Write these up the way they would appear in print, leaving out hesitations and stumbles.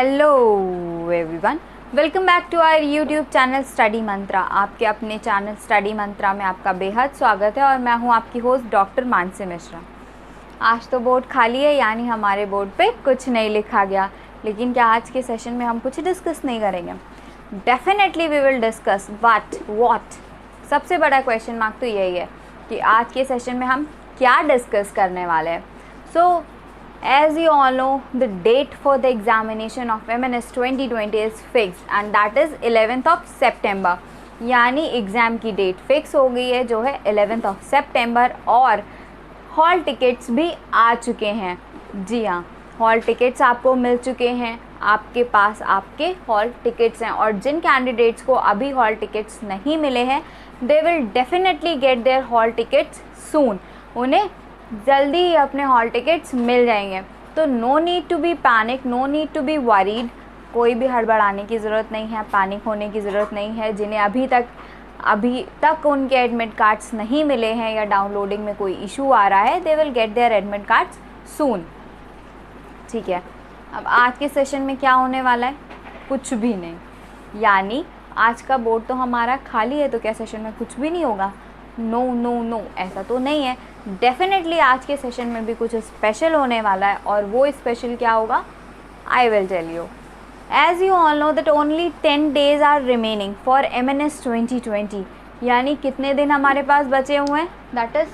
Hello everyone, welcome back to our YouTube channel Study Mantra. आपके अपने channel Study Mantra में आपका बेहद स्वागत है और मैं हूं आपकी होस्ट डॉक्टर मानसी मिश्रा। आज तो बोर्ड खाली है, यानी हमारे बोर्ड पे कुछ नहीं लिखा गया। लेकिन क्या आज के सेशन में हम कुछ डिस्कस नहीं करेंगे? Definitely we will discuss what. सबसे बड़ा क्वेश्चन मार्क तो यही है कि आज के सेशन में हम क्या डिस्कस करने वाले हैं। सो as you all know, the date for the examination of MNS 2020 is fixed and that is 11th of September। यानी एग्ज़ाम की डेट फिक्स हो गई है जो है 11th of September और हॉल टिकट्स भी आ चुके हैं। जी हाँ, हॉल टिकट्स आपको मिल चुके हैं, आपके पास आपके हॉल टिकट्स हैं। और जिन कैंडिडेट्स को अभी हॉल टिकट्स नहीं मिले हैं, they will definitely get their hall tickets soon. उन्हें जल्दी ही अपने हॉल टिकट्स मिल जाएंगे। तो no need to be panic, no need to be worried. कोई भी हड़बड़ाने की ज़रूरत नहीं है, पैनिक होने की ज़रूरत नहीं है। जिन्हें अभी तक उनके एडमिट कार्ड्स नहीं मिले हैं या डाउनलोडिंग में कोई इशू आ रहा है, they will get their admit cards soon. ठीक है, अब आज के सेशन में क्या होने वाला है? कुछ भी नहीं। यानी आज का बोर्ड तो हमारा खाली है, तो क्या सेशन में कुछ भी नहीं होगा? नो नो नो, ऐसा तो नहीं है। डेफिनेटली आज के सेशन में भी कुछ स्पेशल होने वाला है और वो स्पेशल क्या होगा, I will tell you. As you all know that only 10 days are remaining for MNS 2020। यानी कितने दिन हमारे पास बचे हुए हैं? That is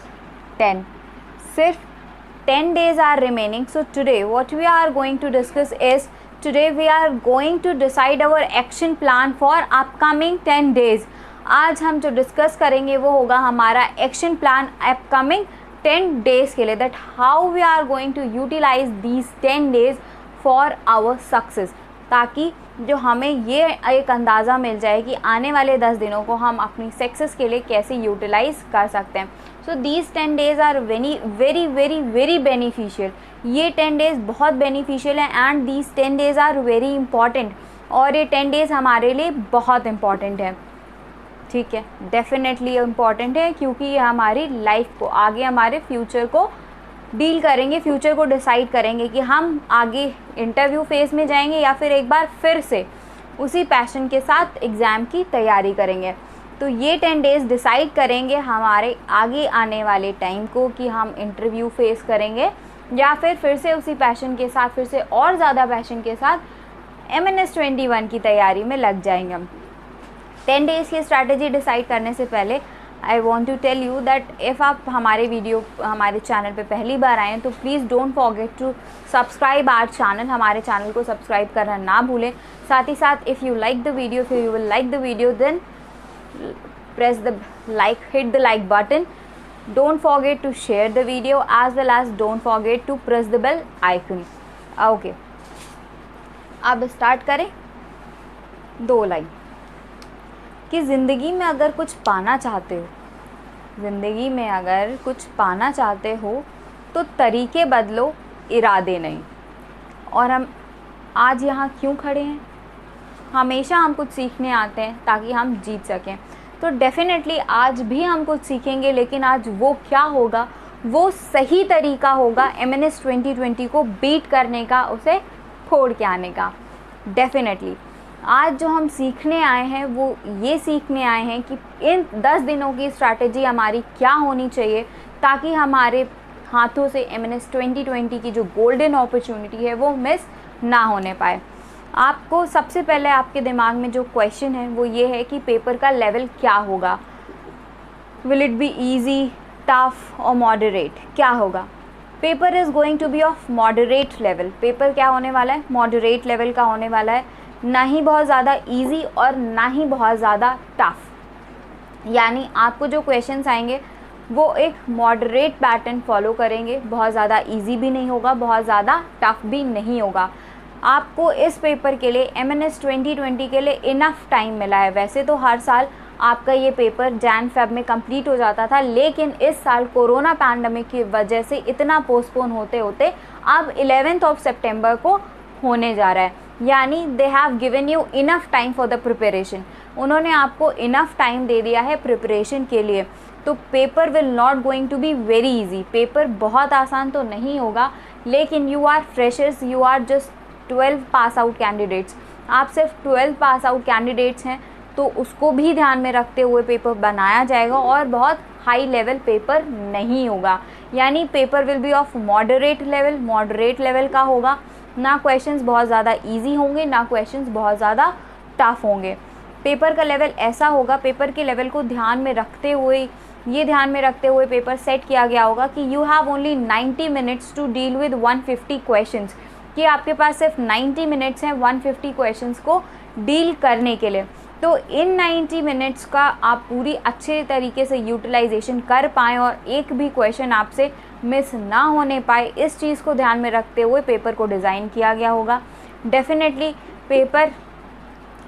10। सिर्फ 10 days are remaining. So today what we are going to discuss is, today we are going to decide our action plan for upcoming 10 days। आज हम जो डिस्कस करेंगे वो होगा हमारा एक्शन प्लान अपकमिंग 10 days के लिए, that how we are going to utilize these 10 days for our success. ताकि जो हमें ये एक अंदाज़ा मिल जाए कि आने वाले 10 दिनों को हम अपनी सक्सेस के लिए कैसे यूटिलाइज कर सकते हैं। So these 10 days are very very very very beneficial. ये 10 days बहुत बेनिफिशियल है and these 10 days are very important. और ये 10 days हमारे लिए बहुत इंपॉर्टेंट है। ठीक है, डेफिनेटली इम्पॉर्टेंट है क्योंकि ये हमारी लाइफ को, आगे हमारे फ्यूचर को डील करेंगे, फ्यूचर को डिसाइड करेंगे कि हम आगे इंटरव्यू फेज़ में जाएंगे या फिर एक बार फिर से उसी पैशन के साथ एग्ज़ाम की तैयारी करेंगे। तो ये 10 days डिसाइड करेंगे हमारे आगे आने वाले टाइम को कि हम इंटरव्यू फेस करेंगे या फिर से उसी पैशन के साथ, फिर से और ज़्यादा पैशन के साथ MNS 21 की तैयारी में लग जाएंगे हम। 10 days की स्ट्रैटेजी डिसाइड करने से पहले I want to tell you that if आप हमारे चैनल पे पहली बार आएँ तो please don't forget to subscribe our channel. हमारे चैनल को सब्सक्राइब करना ना भूलें। साथ ही साथ if you like the video, फिर you will like the video, then press the like, hit the like button. Don't forget to share the video as well as don't forget to press the bell icon. Okay, अब start करें। 2 line कि ज़िंदगी में अगर कुछ पाना चाहते हो तो तरीके बदलो, इरादे नहीं। और हम आज यहाँ क्यों खड़े हैं? हमेशा हम कुछ सीखने आते हैं ताकि हम जीत सकें। तो डेफिनेटली आज भी हम कुछ सीखेंगे, लेकिन आज वो क्या होगा, वो सही तरीका होगा MNS 2020 को बीट करने का, उसे फोड़ के आने का। डेफिनेटली आज जो हम सीखने आए हैं वो ये सीखने आए हैं कि इन 10 दिनों की स्ट्रैटेजी हमारी क्या होनी चाहिए ताकि हमारे हाथों से MNS 2020 की जो गोल्डन अपॉर्चुनिटी है वो मिस ना होने पाए। आपको सबसे पहले आपके दिमाग में जो क्वेश्चन है वो ये है कि पेपर का लेवल क्या होगा। Will it be easy, tough और मॉडरेट? क्या होगा? Paper is going to be of moderate level. Paper क्या होने वाला है? मॉडरेट लेवल का होने वाला है। ना ही बहुत ज़्यादा इजी और ना ही बहुत ज़्यादा टफ। यानी आपको जो क्वेश्चंस आएंगे वो एक मॉडरेट पैटर्न फॉलो करेंगे। बहुत ज़्यादा इजी भी नहीं होगा, बहुत ज़्यादा टफ भी नहीं होगा। आपको इस पेपर के लिए MNS 2020 के लिए इनफ टाइम मिला है। वैसे तो हर साल आपका ये पेपर Jan-Feb में कंप्लीट हो जाता था, लेकिन इस साल कोरोना पैंडमिक की वजह से इतना पोस्टपोन होते होते अब 11th of September को होने जा रहा है। यानी they have given you enough time for the preparation. उन्होंने आपको इनफ टाइम दे दिया है प्रिपरेशन के लिए। तो paper will not going to be very easy. Paper बहुत आसान तो नहीं होगा, लेकिन you are freshers, you are just 12 pass out candidates, आप सिर्फ 12 पास आउट कैंडिडेट्स हैं, तो उसको भी ध्यान में रखते हुए पेपर बनाया जाएगा और बहुत हाई लेवल पेपर नहीं होगा। यानी paper will be of moderate level का होगा। ना क्वेश्चंस बहुत ज़्यादा इजी होंगे, ना क्वेश्चंस बहुत ज़्यादा टफ होंगे। पेपर का लेवल ऐसा होगा, पेपर के लेवल को ध्यान में रखते हुए पेपर सेट किया गया होगा कि you have only 90 minutes to deal with 150 questions, कि आपके पास सिर्फ 90 मिनट्स हैं 150 क्वेश्चंस को डील करने के लिए। तो इन 90 मिनट्स का आप पूरी अच्छे तरीके से यूटिलाइजेशन कर पाएँ और एक भी क्वेश्चन आपसे मिस ना होने पाए, इस चीज़ को ध्यान में रखते हुए पेपर को डिज़ाइन किया गया होगा। डेफिनेटली पेपर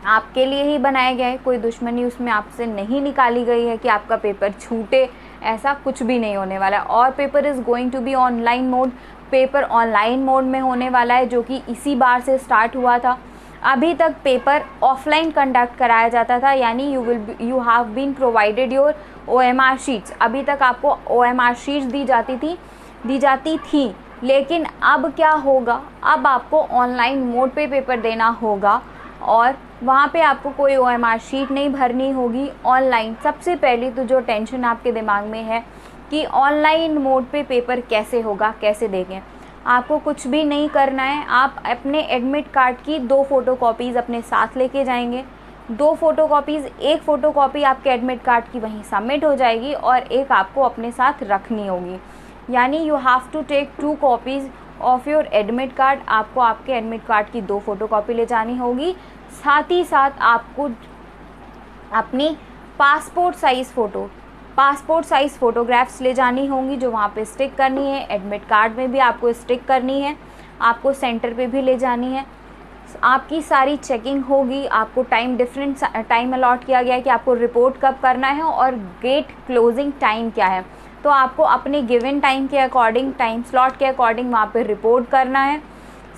आपके लिए ही बनाया गया है, कोई दुश्मनी उसमें आपसे नहीं निकाली गई है कि आपका पेपर छूटे, ऐसा कुछ भी नहीं होने वाला है। और paper is going to be online mode, paper online mode में होने वाला है, जो कि इसी बार से स्टार्ट हुआ था। अभी तक पेपर ऑफलाइन कंडक्ट कराया जाता था, यानी you have been provided your OMR sheets. अभी तक आपको OMR शीट्स दी जाती थी, लेकिन अब क्या होगा, अब आपको ऑनलाइन मोड पे पेपर देना होगा और वहाँ पे आपको कोई OMR शीट नहीं भरनी होगी। ऑनलाइन सबसे पहले तो जो टेंशन आपके दिमाग में है कि ऑनलाइन मोड पे पेपर कैसे होगा, कैसे देंगे, आपको कुछ भी नहीं करना है। आप अपने एडमिट कार्ड की 2 फ़ोटोकॉपीज़ अपने साथ लेके जाएंगे। 2 फ़ोटोकॉपीज़, एक फ़ोटोकॉपी आपके एडमिट कार्ड की वहीं सबमिट हो जाएगी और एक आपको अपने साथ रखनी होगी। यानी you have to take 2 copies of your admit card. आपको आपके एडमिट कार्ड की 2 फ़ोटोकॉपी ले जानी होगी। साथ ही साथ आपको अपनी पासपोर्ट साइज़ फ़ोटोग्राफ्स ले जानी होंगी, जो वहाँ पे स्टिक करनी है। एडमिट कार्ड में भी आपको स्टिक करनी है, आपको सेंटर पे भी ले जानी है। आपकी सारी चेकिंग होगी। आपको डिफरेंट टाइम अलॉट किया गया है कि आपको रिपोर्ट कब करना है और गेट क्लोजिंग टाइम क्या है। तो आपको अपने गिवन टाइम के अकॉर्डिंग, टाइम स्लॉट के अकॉर्डिंग वहाँ पे रिपोर्ट करना है।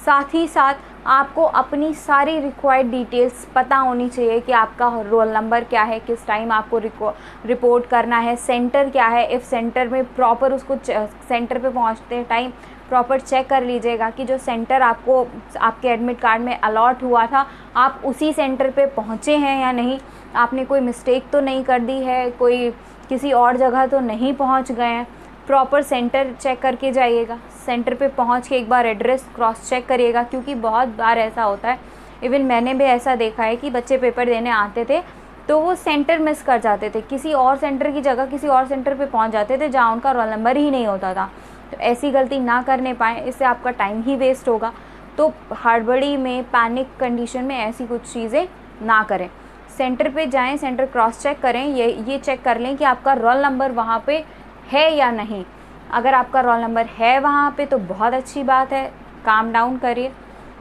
साथ ही साथ आपको अपनी सारी रिक्वायर्ड डिटेल्स पता होनी चाहिए कि आपका रोल नंबर क्या है, किस टाइम आपको रिपोर्ट करना है, सेंटर क्या है। इफ़ सेंटर में प्रॉपर उसको सेंटर पे पहुंचते टाइम प्रॉपर चेक कर लीजिएगा कि जो सेंटर आपको आपके एडमिट कार्ड में अलॉट हुआ था, आप उसी सेंटर पे पहुंचे हैं या नहीं, आपने कोई मिस्टेक तो नहीं कर दी है, कोई किसी और जगह तो नहीं पहुंच गए हैं। प्रॉपर सेंटर चेक करके जाइएगा। सेंटर पे पहुंच के एक बार एड्रेस क्रॉस चेक करिएगा, क्योंकि बहुत बार ऐसा होता है, इवन मैंने भी ऐसा देखा है कि बच्चे पेपर देने आते थे तो वो सेंटर मिस कर जाते थे, किसी और सेंटर की जगह किसी और सेंटर पे पहुंच जाते थे जहाँ उनका रोल नंबर ही नहीं होता था। तो ऐसी गलती ना करने पाएँ, इससे आपका टाइम ही वेस्ट होगा। तो हड़बड़ी में, पैनिक कंडीशन में ऐसी कुछ चीज़ें ना करें। सेंटर पे जाएं, सेंटर क्रॉस चेक करें, ये चेक कर लें कि आपका रोल नंबर वहाँ पे है या नहीं। अगर आपका रोल नंबर है वहाँ पे तो बहुत अच्छी बात है। काम डाउन करिए,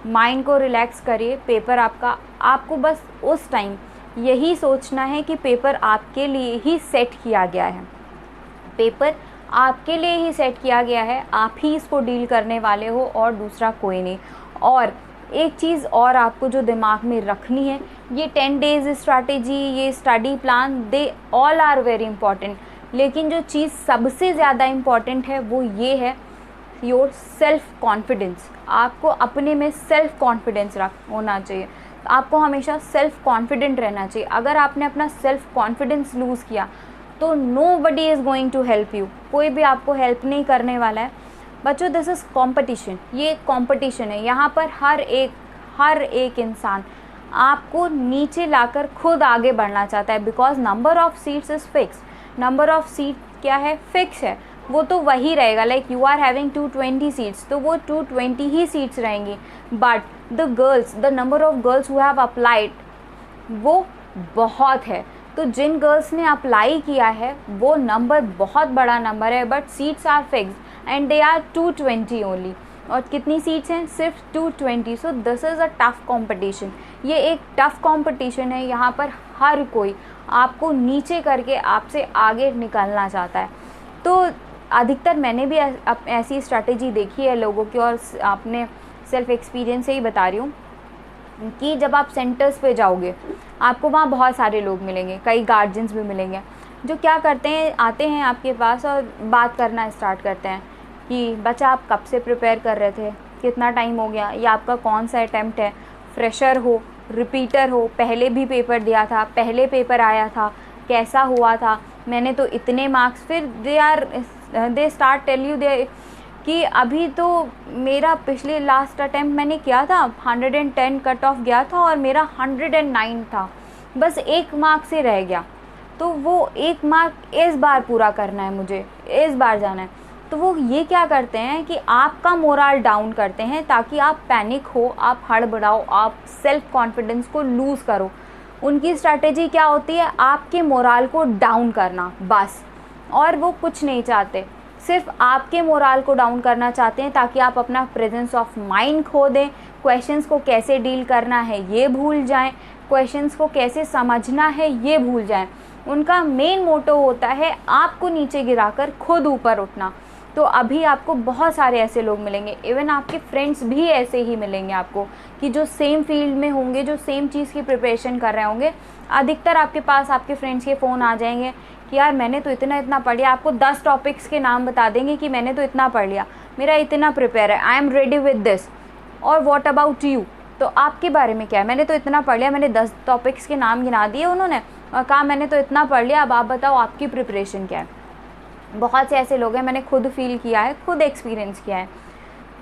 माइंड को रिलैक्स करिए। पेपर आपको बस उस टाइम यही सोचना है कि पेपर आपके लिए ही सेट किया गया है। पेपर आपके लिए ही सेट किया गया है, आप ही इसको डील करने वाले हो और दूसरा कोई नहीं। और एक चीज़ और आपको जो दिमाग में रखनी है, ये 10 डेज़ स्ट्रैटेजी, ये study plan, they all are very important, लेकिन जो चीज़ सबसे ज़्यादा इम्पॉर्टेंट है वो ये है योर सेल्फ कॉन्फिडेंस। आपको अपने में सेल्फ कॉन्फिडेंस होना चाहिए। आपको हमेशा सेल्फ कॉन्फिडेंट रहना चाहिए। अगर आपने अपना सेल्फ कॉन्फिडेंस लूज़ किया तो nobody is going to help you, कोई भी आपको हेल्प नहीं करने वाला है। बच्चों, दिस इज़ कॉम्पिटिशन, ये कॉम्पिटिशन है। यहाँ पर हर एक इंसान आपको नीचे लाकर खुद आगे बढ़ना चाहता है, because number of seats is fix. Number of seat क्या है, फिक्स है, वो तो वही रहेगा। Like you are having 220 seats, तो वो 220 ही सीट्स रहेंगी। But the number of girls who have applied, वो बहुत है। तो जिन गर्ल्स ने अप्लाई किया है वो नंबर बहुत बड़ा नंबर है, but seats are fixed and they are 220 only. और कितनी सीट्स हैं, सिर्फ 220। So this is a tough competition. ये एक टफ़ कंपटीशन है। यहाँ पर हर कोई आपको नीचे करके आपसे आगे निकलना चाहता है। तो अधिकतर मैंने भी ऐसी स्ट्रैटेजी देखी है लोगों की, और अपने सेल्फ एक्सपीरियंस से ही बता रही हूँ कि जब आप सेंटर्स पे जाओगे आपको वहाँ बहुत सारे लोग मिलेंगे, कई गार्जियंस भी मिलेंगे, जो क्या करते हैं, आते हैं आपके पास और बात करना स्टार्ट करते हैं कि बच्चा आप कब से प्रिपेयर कर रहे थे, कितना टाइम हो गया, या आपका कौन सा अटैम्प्ट है, फ्रेशर हो, रिपीटर हो, पहले भी पेपर दिया था, पहले पेपर आया था, कैसा हुआ था, मैंने तो इतने मार्क्स, फिर they start tell you they कि अभी तो मेरा पिछले लास्ट अटैम्प्ट मैंने किया था 110 कट ऑफ गया था और मेरा 109 था, बस 1 मार्क से रह गया, तो वो 1 मार्क इस बार पूरा करना है, मुझे इस बार जाना है। तो वो ये क्या करते हैं कि आपका मोरल डाउन करते हैं ताकि आप पैनिक हो, आप हड़बड़ाओ, आप सेल्फ कॉन्फिडेंस को लूज़ करो। उनकी स्ट्रैटेजी क्या होती है, आपके मोरल को डाउन करना बस, और वो कुछ नहीं चाहते, सिर्फ आपके मोरल को डाउन करना चाहते हैं ताकि आप अपना प्रेजेंस ऑफ माइंड खो दें, क्वेश्चंस को कैसे डील करना है ये भूल जाएं, क्वेश्चंस को कैसे समझना है ये भूल जाएं। उनका मेन मोटो होता है आपको नीचे गिराकर खुद ऊपर उठना। तो अभी आपको बहुत सारे ऐसे लोग मिलेंगे, इवन आपके फ्रेंड्स भी ऐसे ही मिलेंगे आपको, कि जो सेम फील्ड में होंगे, जो सेम चीज़ की प्रिपरेशन कर रहे होंगे। अधिकतर आपके पास आपके फ्रेंड्स के फ़ोन आ जाएंगे कि यार मैंने तो इतना पढ़ लिया, आपको 10 टॉपिक्स के नाम बता देंगे कि मैंने तो इतना पढ़ लिया, मेरा इतना प्रिपेयर है, I am ready with this, और व्हाट अबाउट यू, तो आपके बारे में क्या है, मैंने तो इतना पढ़ लिया, मैंने 10 टॉपिक्स के नाम गिना दिए उन्होंने और कहा मैंने तो इतना पढ़ लिया, अब आप बताओ आपकी प्रिपरेशन क्या है। बहुत से ऐसे लोग हैं, मैंने खुद फील किया है, खुद एक्सपीरियंस किया है।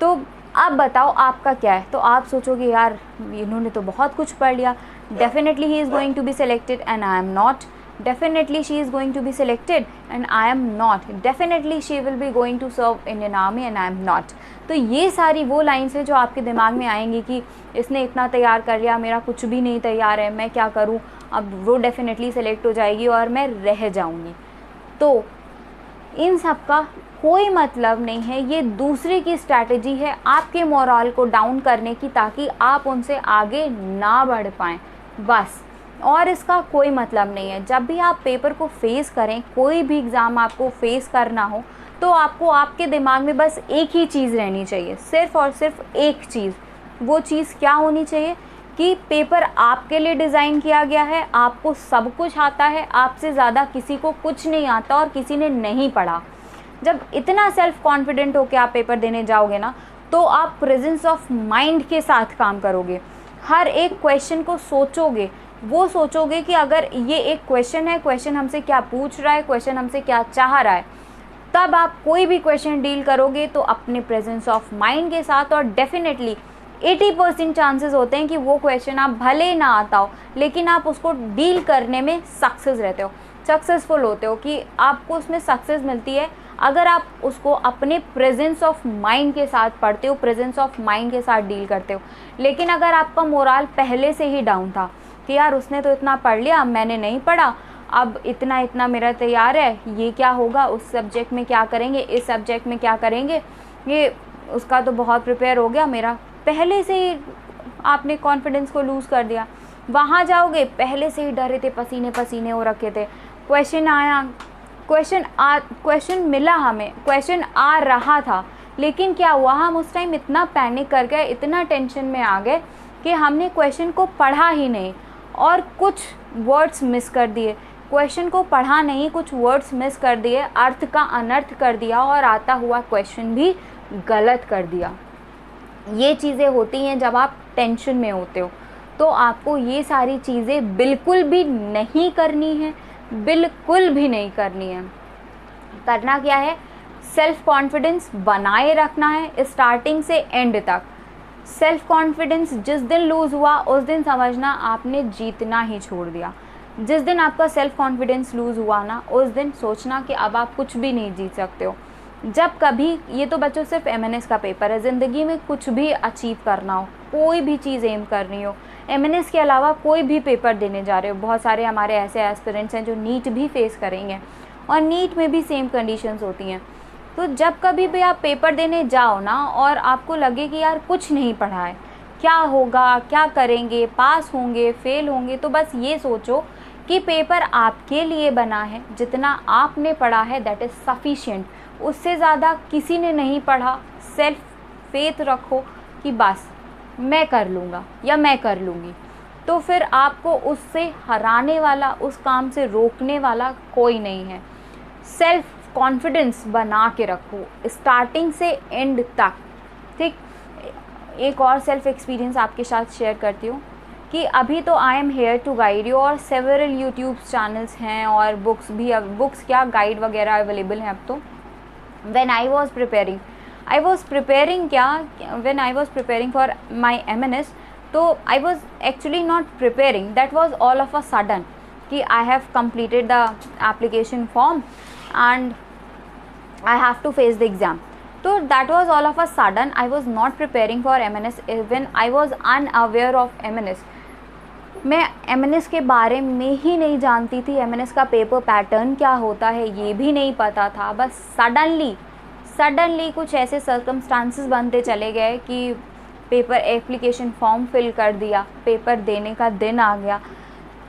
तो आप बताओ आपका क्या है, तो आप सोचोगे यार इन्होंने तो बहुत कुछ पढ़ लिया, definitely he is going to be selected and I am not, definitely she is going to be selected and I am not, definitely she will be going to serve Indian army and I am not. तो ये सारी वो lines हैं जो आपके दिमाग में आएंगी कि इसने इतना तैयार कर लिया, मेरा कुछ भी नहीं तैयार है, मैं क्या करूँ, अब वो डेफिनेटली सेलेक्ट हो जाएगी और मैं रह जाऊँगी। तो इन सब का कोई मतलब नहीं है, ये दूसरे की स्ट्रैटेजी है आपके मोरल को डाउन करने की, ताकि आप उनसे आगे ना बढ़ पाएँ बस, और इसका कोई मतलब नहीं है। जब भी आप पेपर को फेस करें, कोई भी एग्ज़ाम आपको फेस करना हो, तो आपको आपके दिमाग में बस एक ही चीज़ रहनी चाहिए, सिर्फ़ और सिर्फ एक चीज़। वो चीज़ क्या होनी चाहिए कि पेपर आपके लिए डिज़ाइन किया गया है, आपको सब कुछ आता है, आपसे ज़्यादा किसी को कुछ नहीं आता और किसी ने नहीं पढ़ा। जब इतना सेल्फ कॉन्फिडेंट होकर आप पेपर देने जाओगे ना, तो आप प्रेजेंस ऑफ माइंड के साथ काम करोगे, हर एक क्वेश्चन को सोचोगे, वो सोचोगे कि अगर ये एक क्वेश्चन है, क्वेश्चन हमसे क्या पूछ रहा है, क्वेश्चन हमसे क्या चाह रहा है, तब आप कोई भी क्वेश्चन डील करोगे तो अपने प्रेजेंस ऑफ माइंड के साथ। और डेफिनेटली 80% चांसेस होते हैं कि वो क्वेश्चन आप भले ना आता हो, लेकिन आप उसको डील करने में सक्सेस रहते हो, सक्सेसफुल होते हो, कि आपको उसमें सक्सेस मिलती है अगर आप उसको अपने प्रेजेंस ऑफ माइंड के साथ पढ़ते हो, प्रेजेंस ऑफ माइंड के साथ डील करते हो। लेकिन अगर आपका मोरल पहले से ही डाउन था कि यार उसने तो इतना पढ़ लिया, मैंने नहीं पढ़ा, अब इतना मेरा तैयार है, ये क्या होगा, उस सब्जेक्ट में क्या करेंगे, इस सब्जेक्ट में क्या करेंगे, ये उसका तो बहुत प्रिपेयर हो गया, मेरा पहले से ही आपने कॉन्फिडेंस को लूज़ कर दिया। वहाँ जाओगे पहले से ही डरे थे, पसीने पसीने हो रखे थे, क्वेश्चन आया, क्वेश्चन मिला, हमें क्वेश्चन आ रहा था, लेकिन क्या हुआ, हम उस टाइम इतना पैनिक कर गए, इतना टेंशन में आ गए कि हमने क्वेश्चन को पढ़ा ही नहीं और कुछ वर्ड्स मिस कर दिए। क्वेश्चन को पढ़ा नहीं, कुछ वर्ड्स मिस कर दिए, अर्थ का अनर्थ कर दिया और आता हुआ क्वेश्चन भी गलत कर दिया। ये चीज़ें होती हैं जब आप टेंशन में होते हो। तो आपको ये सारी चीज़ें बिल्कुल भी नहीं करनी है, बिल्कुल भी नहीं करनी है। करना क्या है, सेल्फ कॉन्फिडेंस बनाए रखना है स्टार्टिंग से एंड तक। सेल्फ कॉन्फिडेंस जिस दिन लूज़ हुआ उस दिन समझना आपने जीतना ही छोड़ दिया। जिस दिन आपका सेल्फ कॉन्फिडेंस लूज़ हुआ ना, उस दिन सोचना कि अब आप कुछ भी नहीं जीत सकते हो। जब कभी, ये तो बच्चों सिर्फ MNS का पेपर है, ज़िंदगी में कुछ भी अचीव करना हो, कोई भी चीज़ एम करनी हो, MNS के अलावा कोई भी पेपर देने जा रहे हो, बहुत सारे हमारे ऐसे एस्पिरेंट्स हैं जो नीट भी फेस करेंगे और नीट में भी सेम कंडीशंस होती हैं। तो जब कभी भी आप पेपर देने जाओ ना और आपको लगे कि यार कुछ नहीं पढ़ा है, क्या होगा, क्या करेंगे, पास होंगे, फेल होंगे, तो बस ये सोचो कि पेपर आपके लिए बना है, जितना आपने पढ़ा है दैट इज़ सफिशिएंट, उससे ज़्यादा किसी ने नहीं पढ़ा। सेल्फ फेथ रखो कि बस मैं कर लूँगा या मैं कर लूँगी, तो फिर आपको उससे हराने वाला, उस काम से रोकने वाला कोई नहीं है। सेल्फ कॉन्फिडेंस बना के रखो स्टार्टिंग से एंड तक, ठीक। एक और सेल्फ एक्सपीरियंस आपके साथ शेयर करती हूँ कि अभी तो I am here to guide you, और सेवरल यूट्यूब चैनल्स हैं और बुक्स भी, अब बुक्स क्या गाइड वगैरह अवेलेबल हैं अब तो। When I was preparing when I was preparing for my MNS, तो I was actually not preparing, that was all of a sudden कि I have completed the application form and I have to face the exam. So that was all of a sudden. I was not preparing for MNS, even I was unaware of MNS. मैं MNS के बारे में ही नहीं जानती थी, MNS का paper pattern क्या होता है ये भी नहीं पता था। बस सडनली कुछ ऐसे सर्कमस्टांसेस बनते चले गए कि पेपर एप्लीकेशन फॉर्म फिल कर दिया, पेपर देने का दिन आ गया।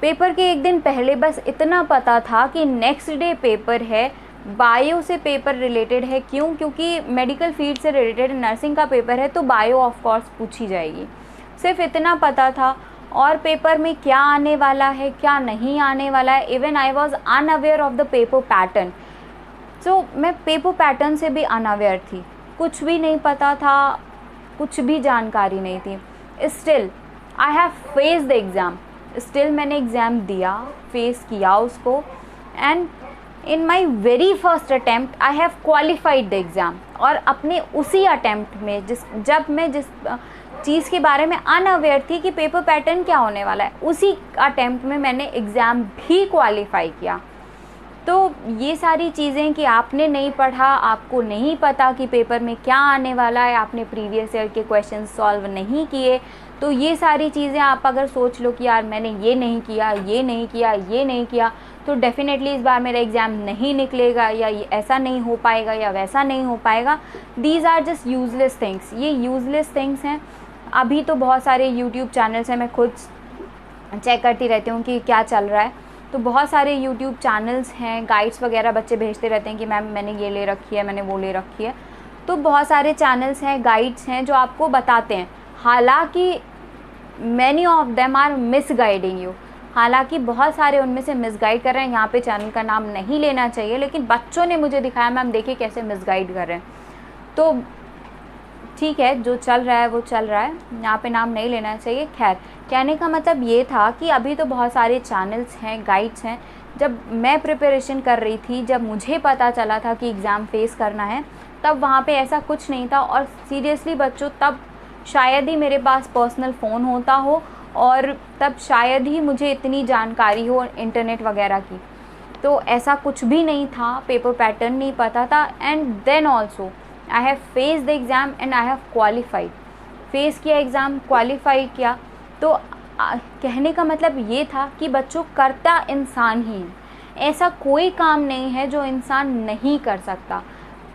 पेपर के एक दिन पहले बस इतना पता था कि नेक्स्ट डे पेपर है, बायो से पेपर रिलेटेड है। क्यों? क्योंकि मेडिकल फील्ड से रिलेटेड नर्सिंग का पेपर है तो बायो ऑफ कोर्स पूछी जाएगी, सिर्फ इतना पता था। और पेपर में क्या आने वाला है क्या नहीं आने वाला है, even I was unaware of the paper pattern. So मैं पेपर पैटर्न से भी अनअवेयर थी, कुछ भी नहीं पता था, कुछ भी जानकारी नहीं थी। Still I have face the exam, still मैंने एग्ज़ाम दिया, फेस किया उसको, and in my very first attempt I have qualified the exam. और अपने उसी अटैम्प्ट में जब मैं जिस चीज़ के बारे में अनअवेयर थी कि पेपर पैटर्न क्या होने वाला है, उसी अटैम्प्ट में मैंने एग्ज़ाम भी क्वालिफाई किया। तो ये सारी चीज़ें कि आपने नहीं पढ़ा, आपको नहीं पता कि पेपर में क्या आने वाला है, आपने प्रीवियस ईयर के क्वेश्चन सॉल्व नहीं किए, तो ये सारी चीज़ें आप अगर सोच लो कि यार मैंने ये नहीं किया, तो डेफिनेटली इस बार मेरा एग्ज़ाम नहीं निकलेगा, या ऐसा नहीं हो पाएगा या वैसा नहीं हो पाएगा। These are just useless things, ये यूज़लेस थिंग्स हैं। अभी तो बहुत सारे यूट्यूब चैनल्स हैं, मैं खुद चेक करती रहती हूँ कि क्या चल रहा है। तो बहुत सारे यूट्यूब चैनल्स हैं, गाइड्स वगैरह बच्चे भेजते रहते हैं कि मैम मैंने ये ले रखी है, मैंने वो ले रखी है। तो बहुत सारे चैनल्स हैं, गाइड्स हैं जो आपको बताते हैं, हालांकि many of them are misguiding you, हालांकि बहुत सारे उनमें से मिसगाइड कर रहे हैं। यहाँ पे चैनल का नाम नहीं लेना चाहिए, लेकिन बच्चों ने मुझे दिखाया मैम देखिए कैसे मिसगाइड कर रहे हैं। तो ठीक है, जो चल रहा है वो चल रहा है, यहाँ पे नाम नहीं लेना चाहिए। खैर, कहने का मतलब ये था कि अभी तो बहुत सारे चैनल्स हैं, गाइड्स हैं। जब मैं प्रिपरेशन कर रही थी, जब मुझे पता चला था कि एग्ज़ाम फेस करना है, तब वहाँ पे ऐसा कुछ नहीं था। और सीरियसली बच्चों, तब शायद ही मेरे पास पर्सनल फ़ोन होता हो, और तब शायद ही मुझे इतनी जानकारी हो इंटरनेट वगैरह की। तो ऐसा कुछ भी नहीं था, पेपर पैटर्न नहीं पता था। And then also I have face the exam and I have qualified, face किया एग्ज़ाम, क्वालिफाई किया। तो कहने का मतलब ये था कि बच्चों, करता इंसान ही है, ऐसा कोई काम नहीं है जो इंसान नहीं कर सकता।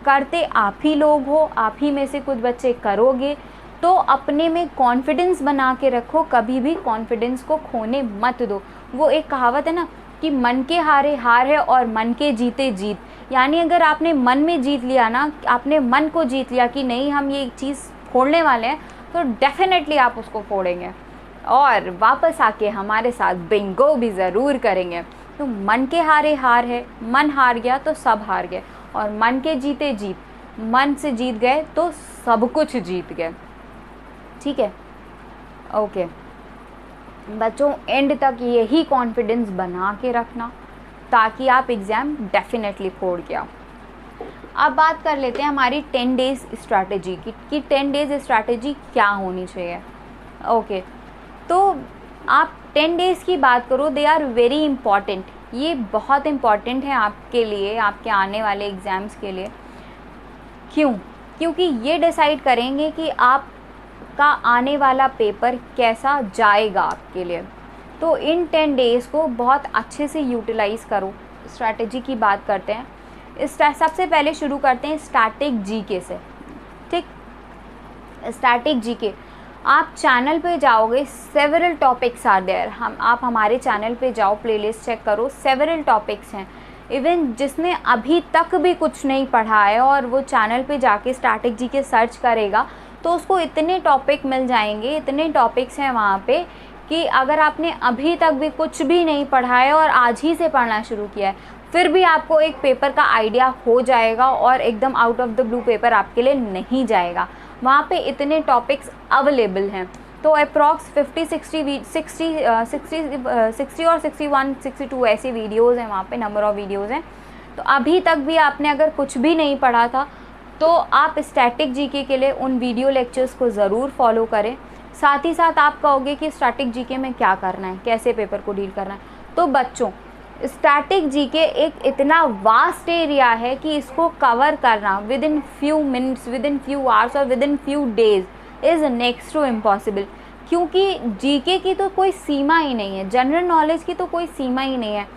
करते आप ही लोग हो, आप ही में से कुछ बच्चे करोगे। तो अपने में कॉन्फिडेंस बना के रखो, कभी भी कॉन्फिडेंस को खोने मत दो। वो एक कहावत है ना कि मन के हारे हार है और मन के जीते जीत। यानी अगर आपने मन में जीत लिया ना, आपने मन को जीत लिया कि नहीं हम ये चीज़ फोड़ने वाले हैं, तो डेफिनेटली आप उसको फोड़ेंगे और वापस आके हमारे साथ बिंगो भी ज़रूर करेंगे। तो मन के हारे हार है, मन हार गया तो सब हार गए, और मन के जीते जीत, मन से जीत गए तो सब कुछ जीत गए। ठीक है, ओके बच्चों, एंड तक यही कॉन्फिडेंस बना के रखना ताकि आप एग्ज़ाम डेफिनेटली फोड़ के आओ। अब बात कर लेते हैं हमारी 10 डेज़ स्ट्रैटेजी की कि 10 डेज़ स्ट्रैटेजी क्या होनी चाहिए। ओके, तो आप 10 डेज़ की बात करो, दे आर वेरी इम्पॉर्टेंट। ये बहुत इम्पॉर्टेंट है आपके लिए, आपके आने वाले एग्ज़ाम्स के लिए। क्यों? क्योंकि ये डिसाइड करेंगे कि आपका आने वाला पेपर कैसा जाएगा आपके लिए। तो इन 10 डेज़ को बहुत अच्छे से यूटिलाइज़ करो। स्ट्रैटेजी की बात करते हैं। सबसे पहले शुरू करते हैं स्टैटिक जीके से। ठीक, स्टैटिक जीके आप चैनल पे जाओगे, सेवरल टॉपिक्स आर देयर। आप हमारे चैनल पे जाओ, प्लेलिस्ट चेक करो, सेवरल टॉपिक्स हैं। इवन जिसने अभी तक भी कुछ नहीं पढ़ा है और वो चैनल पे जाके स्टैटिक जीके सर्च करेगा तो उसको इतने टॉपिक मिल जाएंगे, इतने टॉपिक्स हैं वहाँ पे कि अगर आपने अभी तक भी कुछ भी नहीं पढ़ा है और आज ही से पढ़ना शुरू किया है, फिर भी आपको एक पेपर का आइडिया हो जाएगा और एकदम out of the blue paper आपके लिए नहीं जाएगा। वहाँ पे इतने टॉपिक्स अवेलेबल हैं। तो अप्रॉक्स 50 60 और 61 62 ऐसे वीडियोज़ हैं वहाँ पे, नंबर ऑफ़ वीडियोज़ हैं। तो अभी तक भी आपने अगर कुछ भी नहीं पढ़ा था तो आप स्टैटिक जीके के लिए उन वीडियो लेक्चर्स को ज़रूर फॉलो करें। साथ ही साथ आप कहोगे कि स्टैटिक जीके में क्या करना है, कैसे पेपर को डील करना है। तो बच्चों, स्टैटिक जीके एक इतना वास्ट एरिया है कि इसको कवर करना within few minutes, within few hours और within few days is next to impossible. क्योंकि जीके की तो कोई सीमा ही नहीं है, जनरल नॉलेज की तो कोई सीमा ही नहीं है।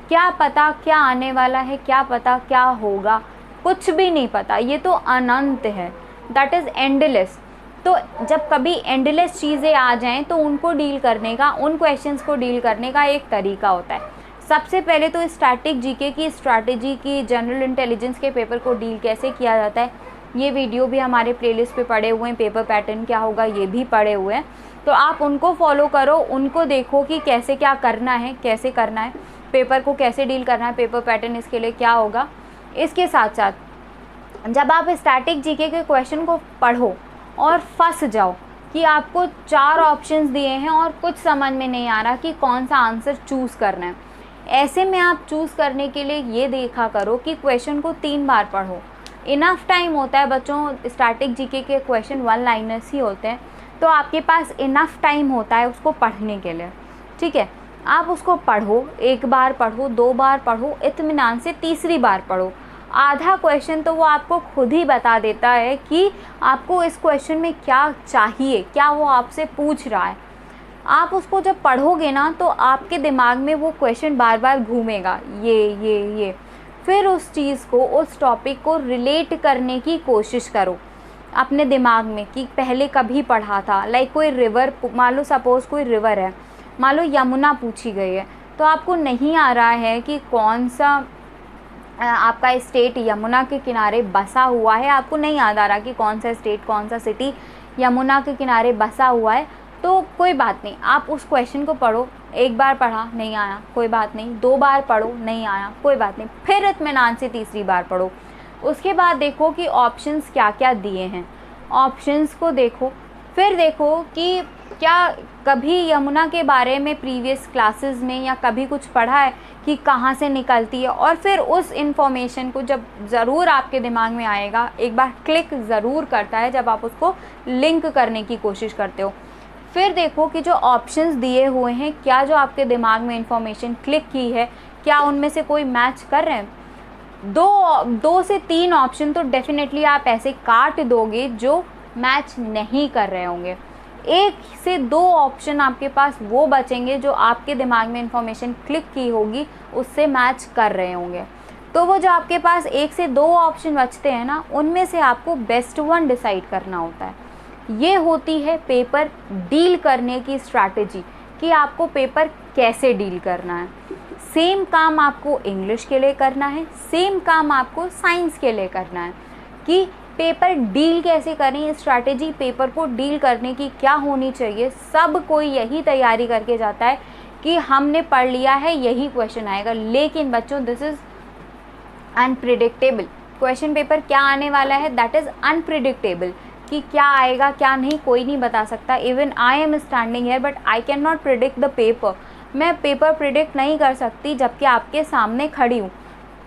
क्या पता क्या आने वाला है, क्या पता क्या होगा, कुछ भी नहीं पता। ये तो अनंत है, दैट इज़ एंडलेस। तो जब कभी एंडलेस चीज़ें आ जाएं तो उनको डील करने का, उन क्वेश्चंस को डील करने का एक तरीका होता है। सबसे पहले तो स्टैटिक जीके की स्ट्रैटेजी की, जनरल इंटेलिजेंस के पेपर को डील कैसे किया जाता है, ये वीडियो भी हमारे प्लेलिस्ट पे पड़े हुए हैं। पेपर पैटर्न क्या होगा ये भी पड़े हुए हैं, तो आप उनको फॉलो करो, उनको देखो कि कैसे क्या करना है, कैसे करना है, पेपर को कैसे डील करना है, पेपर पैटर्न इसके लिए क्या होगा। इसके साथ साथ जब आप स्टैटिक जीके के क्वेश्चन को पढ़ो और फंस जाओ कि आपको 4 ऑप्शंस दिए हैं और कुछ समझ में नहीं आ रहा कि कौन सा आंसर चूज़ करना है, ऐसे में आप चूज़ करने के लिए ये देखा करो कि क्वेश्चन को 3 बार पढ़ो। इनफ टाइम होता है बच्चों, स्टैटिक जीके के क्वेश्चन 1 लाइनर्स ही होते हैं, तो आपके पास इनफ टाइम होता है उसको पढ़ने के लिए। ठीक है, आप उसको पढ़ो, 1 बार पढ़ो, 2 बार पढ़ो, इत्मीनान से तीसरी बार पढ़ो। आधा क्वेश्चन तो वो आपको खुद ही बता देता है कि आपको इस क्वेश्चन में क्या चाहिए, क्या वो आपसे पूछ रहा है। आप उसको जब पढ़ोगे ना तो आपके दिमाग में वो क्वेश्चन बार बार घूमेगा, ये फिर उस चीज़ को, उस टॉपिक को रिलेट करने की कोशिश करो अपने दिमाग में कि पहले कभी पढ़ा था। लाइक कोई रिवर, मान लो सपोज़ कोई रिवर है, मान लो यमुना पूछी गई है, तो आपको नहीं आ रहा है कि कौन सा आपका स्टेट यमुना के किनारे बसा हुआ है, आपको नहीं याद आ रहा कि कौन सा स्टेट, कौन सा सिटी यमुना के किनारे बसा हुआ है, तो कोई बात नहीं, आप उस क्वेश्चन को पढ़ो। 1 बार पढ़ा नहीं आया, कोई बात नहीं, 2 बार पढ़ो नहीं आया, कोई बात नहीं, फिर इत्मीनान से तीसरी बार पढ़ो। उसके बाद देखो कि ऑप्शंस क्या क्या दिए हैं, ऑप्शंस को देखो, फिर देखो कि क्या कभी यमुना के बारे में प्रीवियस क्लासेस में या कभी कुछ पढ़ा है कि कहाँ से निकलती है, और फिर उस इन्फॉर्मेशन को जब ज़रूर आपके दिमाग में आएगा, एक बार क्लिक ज़रूर करता है जब आप उसको लिंक करने की कोशिश करते हो। फिर देखो कि जो ऑप्शंस दिए हुए हैं, क्या जो आपके दिमाग में इन्फॉर्मेशन क्लिक की है, क्या उनमें से कोई मैच कर रहे हैं। 2 से 3 ऑप्शन तो डेफिनेटली आप ऐसे काट दोगे जो मैच नहीं कर रहे होंगे। 1 से 2 ऑप्शन आपके पास वो बचेंगे जो आपके दिमाग में इन्फॉर्मेशन क्लिक की होगी उससे मैच कर रहे होंगे। तो वो जो आपके पास 1 से 2 ऑप्शन बचते हैं ना, उनमें से आपको बेस्ट वन डिसाइड करना होता है। ये होती है पेपर डील करने की स्ट्रैटेजी कि आपको पेपर कैसे डील करना है। सेम काम आपको इंग्लिश के लिए करना है, सेम काम आपको साइंस के लिए करना है कि पेपर डील कैसे करें, स्ट्रैटेजी पेपर को डील करने की क्या होनी चाहिए। सब कोई यही तैयारी करके जाता है कि हमने पढ़ लिया है यही क्वेश्चन आएगा, लेकिन बच्चों this is unpredictable. Question paper क्या आने वाला है दैट इज़ अनप्रिडिक्टेबल, कि क्या आएगा क्या नहीं कोई नहीं बता सकता। Even I am standing here but I can not predict the paper. मैं पेपर प्रिडिक्ट नहीं कर सकती जबकि आपके सामने खड़ी हूँ।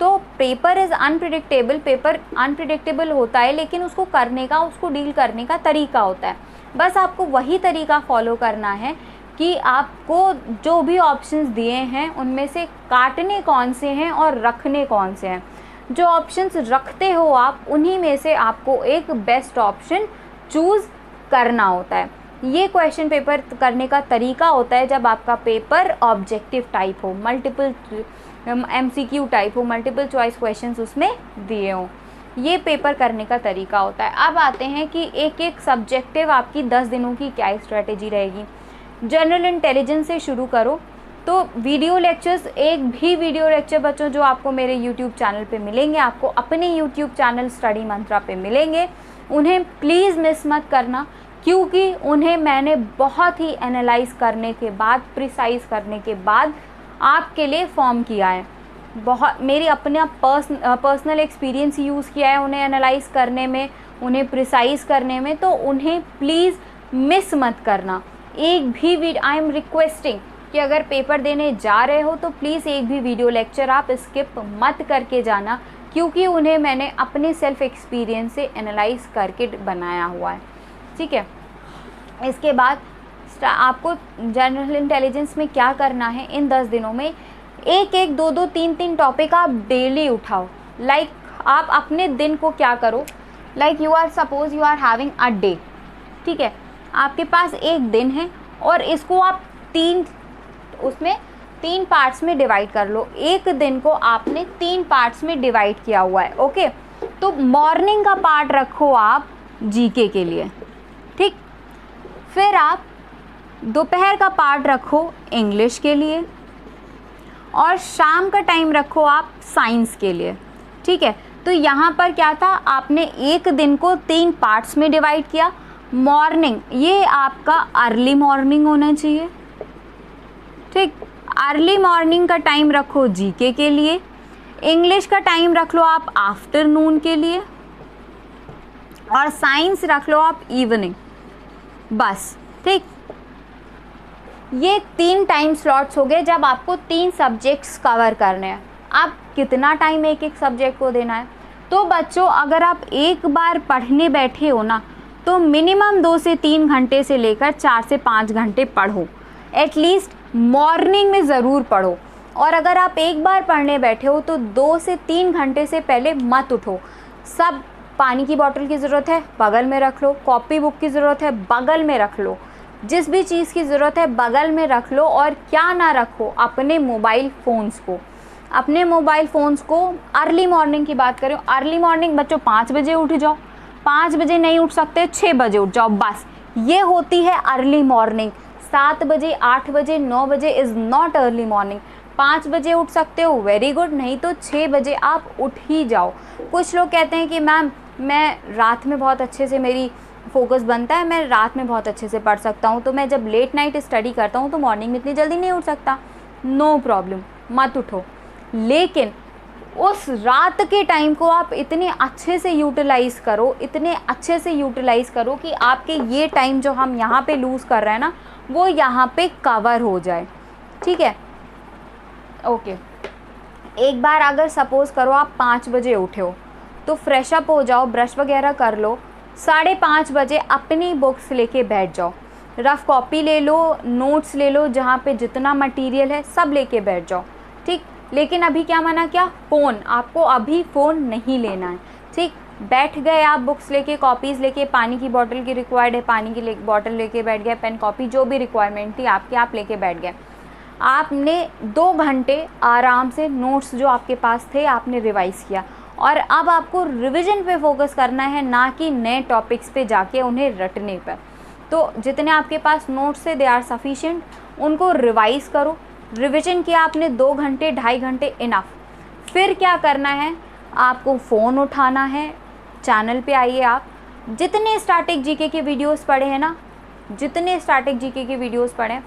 तो paper is unpredictable, paper unpredictable होता है, लेकिन उसको करने का, उसको डील करने का तरीका होता है। बस आपको वही तरीका फॉलो करना है कि आपको जो भी ऑप्शंस दिए हैं उनमें से काटने कौन से हैं और रखने कौन से हैं। जो ऑप्शंस रखते हो आप, उन्हीं में से आपको एक बेस्ट ऑप्शन चूज़ करना होता है। ये क्वेश्चन पेपर करने का तरीका होता है जब आपका पेपर ऑब्जेक्टिव टाइप हो, मल्टीपल MCQ टाइप हो, मल्टीपल चॉइस क्वेश्चंस उसमें दिए हों। ये पेपर करने का तरीका होता है। अब आते हैं कि एक एक सब्जेक्टिव आपकी 10 दिनों की क्या स्ट्रेटेजी रहेगी। जनरल इंटेलिजेंस से शुरू करो तो वीडियो लेक्चर्स, एक भी वीडियो लेक्चर बच्चों जो आपको मेरे यूट्यूब चैनल पे मिलेंगे, आपको अपने यूट्यूब चैनल स्टडी मंत्रा पे मिलेंगे, उन्हें प्लीज़ मिस मत करना, क्योंकि उन्हें मैंने बहुत ही एनालाइज करने के बाद, प्रिसाइज करने के बाद आपके लिए फॉर्म किया है। बहुत मेरी अपने पर्सनल एक्सपीरियंस यूज़ किया है उन्हें एनालाइज़ करने में, उन्हें प्रिसाइज़ करने में, तो उन्हें प्लीज़ मिस मत करना एक भी वीडियो। आई एम रिक्वेस्टिंग कि अगर पेपर देने जा रहे हो तो प्लीज़ एक भी वीडियो लेक्चर आप स्किप मत करके जाना, क्योंकि उन्हें मैंने अपने सेल्फ एक्सपीरियंस से एनालाइज करके बनाया हुआ है। ठीक है, इसके बाद आपको जनरल इंटेलिजेंस में क्या करना है, इन 10 दिनों में एक एक दो दो तीन तीन टॉपिक आप डेली उठाओ। लाइक आप अपने दिन को क्या करो, like you are suppose you are having a day, ठीक है, आपके पास एक दिन है और इसको आप उसमें 3 पार्ट्स में डिवाइड कर लो। एक दिन को आपने 3 पार्ट्स में डिवाइड किया हुआ है। ओके, तो मॉर्निंग का पार्ट रखो आप जीके के लिए, ठीक, फिर आप दोपहर का पार्ट रखो इंग्लिश के लिए और शाम का टाइम रखो आप साइंस के लिए। ठीक है, तो यहाँ पर क्या था, आपने एक दिन को 3 पार्ट्स में डिवाइड किया। मॉर्निंग, ये आपका अर्ली मॉर्निंग होना चाहिए, ठीक, अर्ली मॉर्निंग का टाइम रखो जीके के लिए, इंग्लिश का टाइम रख लो आप आफ्टरनून के लिए और साइंस रख लो आप इवनिंग, बस। ठीक, ये 3 टाइम स्लॉट्स हो गए जब आपको 3 सब्जेक्ट्स कवर करने हैं। आप कितना टाइम एक एक सब्जेक्ट को देना है, तो बच्चों अगर आप एक बार पढ़ने बैठे हो ना तो मिनिमम 2 से 3 घंटे से लेकर 4 से 5 घंटे पढ़ो, एटलीस्ट मॉर्निंग में ज़रूर पढ़ो। और अगर आप एक बार पढ़ने बैठे हो तो 2 से 3 घंटे से पहले मत उठो। सब पानी की बोतल की ज़रूरत है बगल में रख लो, कॉपी बुक की ज़रूरत है बगल में रख लो, जिस भी चीज़ की ज़रूरत है बगल में रख लो। और क्या ना रखो, अपने मोबाइल फ़ोन्स को, अपने मोबाइल फ़ोन्स को अर्ली मॉर्निंग की बात करें, अर्ली मॉर्निंग बच्चों 5 बजे उठ जाओ, 5 बजे नहीं उठ सकते 6 बजे उठ जाओ, बस ये होती है अर्ली मॉर्निंग। 7 बजे 8 बजे 9 बजे इज़ नॉट अर्ली मॉर्निंग। 5 बजे उठ सकते हो वेरी गुड, नहीं तो 6 बजे आप उठ ही जाओ। कुछ लोग कहते हैं कि मैम मैं रात में बहुत अच्छे से मेरी फोकस बनता है, मैं रात में बहुत अच्छे से पढ़ सकता हूँ, तो मैं जब लेट नाइट स्टडी करता हूँ तो मॉर्निंग में इतनी जल्दी नहीं उठ सकता। नो प्रॉब्लम, मत उठो, लेकिन उस रात के टाइम को आप इतने अच्छे से यूटिलाइज़ करो, इतने अच्छे से यूटिलाइज़ करो कि आपके ये टाइम जो हम यहाँ पे लूज़ कर रहे हैं ना वो यहाँ पे कवर हो जाए। ठीक है, ओके। एक बार अगर सपोज़ करो आप 5 बजे उठे हो तो फ्रेश अप हो जाओ, ब्रश वगैरह कर लो, 5:30 बजे अपनी बुक्स लेके बैठ जाओ, रफ़ कॉपी ले लो, नोट्स ले लो, जहाँ पे जितना मटेरियल है सब लेके बैठ जाओ। ठीक, लेकिन अभी क्या मना किया, फ़ोन, आपको अभी फ़ोन नहीं लेना है। ठीक, बैठ गए आप बुक्स लेके, कॉपीज़ लेके, पानी की बोतल की रिक्वायर्ड है पानी की बोतल लेके बैठ गए, पेन कॉपी जो भी रिक्वायरमेंट थी आपकी आप लेके बैठ गए। आपने 2 घंटे आराम से नोट्स जो आपके पास थे आपने रिवाइज़ किया और अब आपको रिवीजन पे फोकस करना है, ना कि नए टॉपिक्स पे जाके उन्हें रटने पर। तो जितने आपके पास नोट्स है दे आर सफिशिएंट, उनको रिवाइज़ करो। रिवीजन किया आपने 2 घंटे 2.5 घंटे इनफ। फिर क्या करना है, आपको फ़ोन उठाना है, चैनल पे आइए आप, जितने स्टैटिक जीके के वीडियोस पढ़े हैं ना, जितने स्टैटिक जीके के वीडियोस पढ़े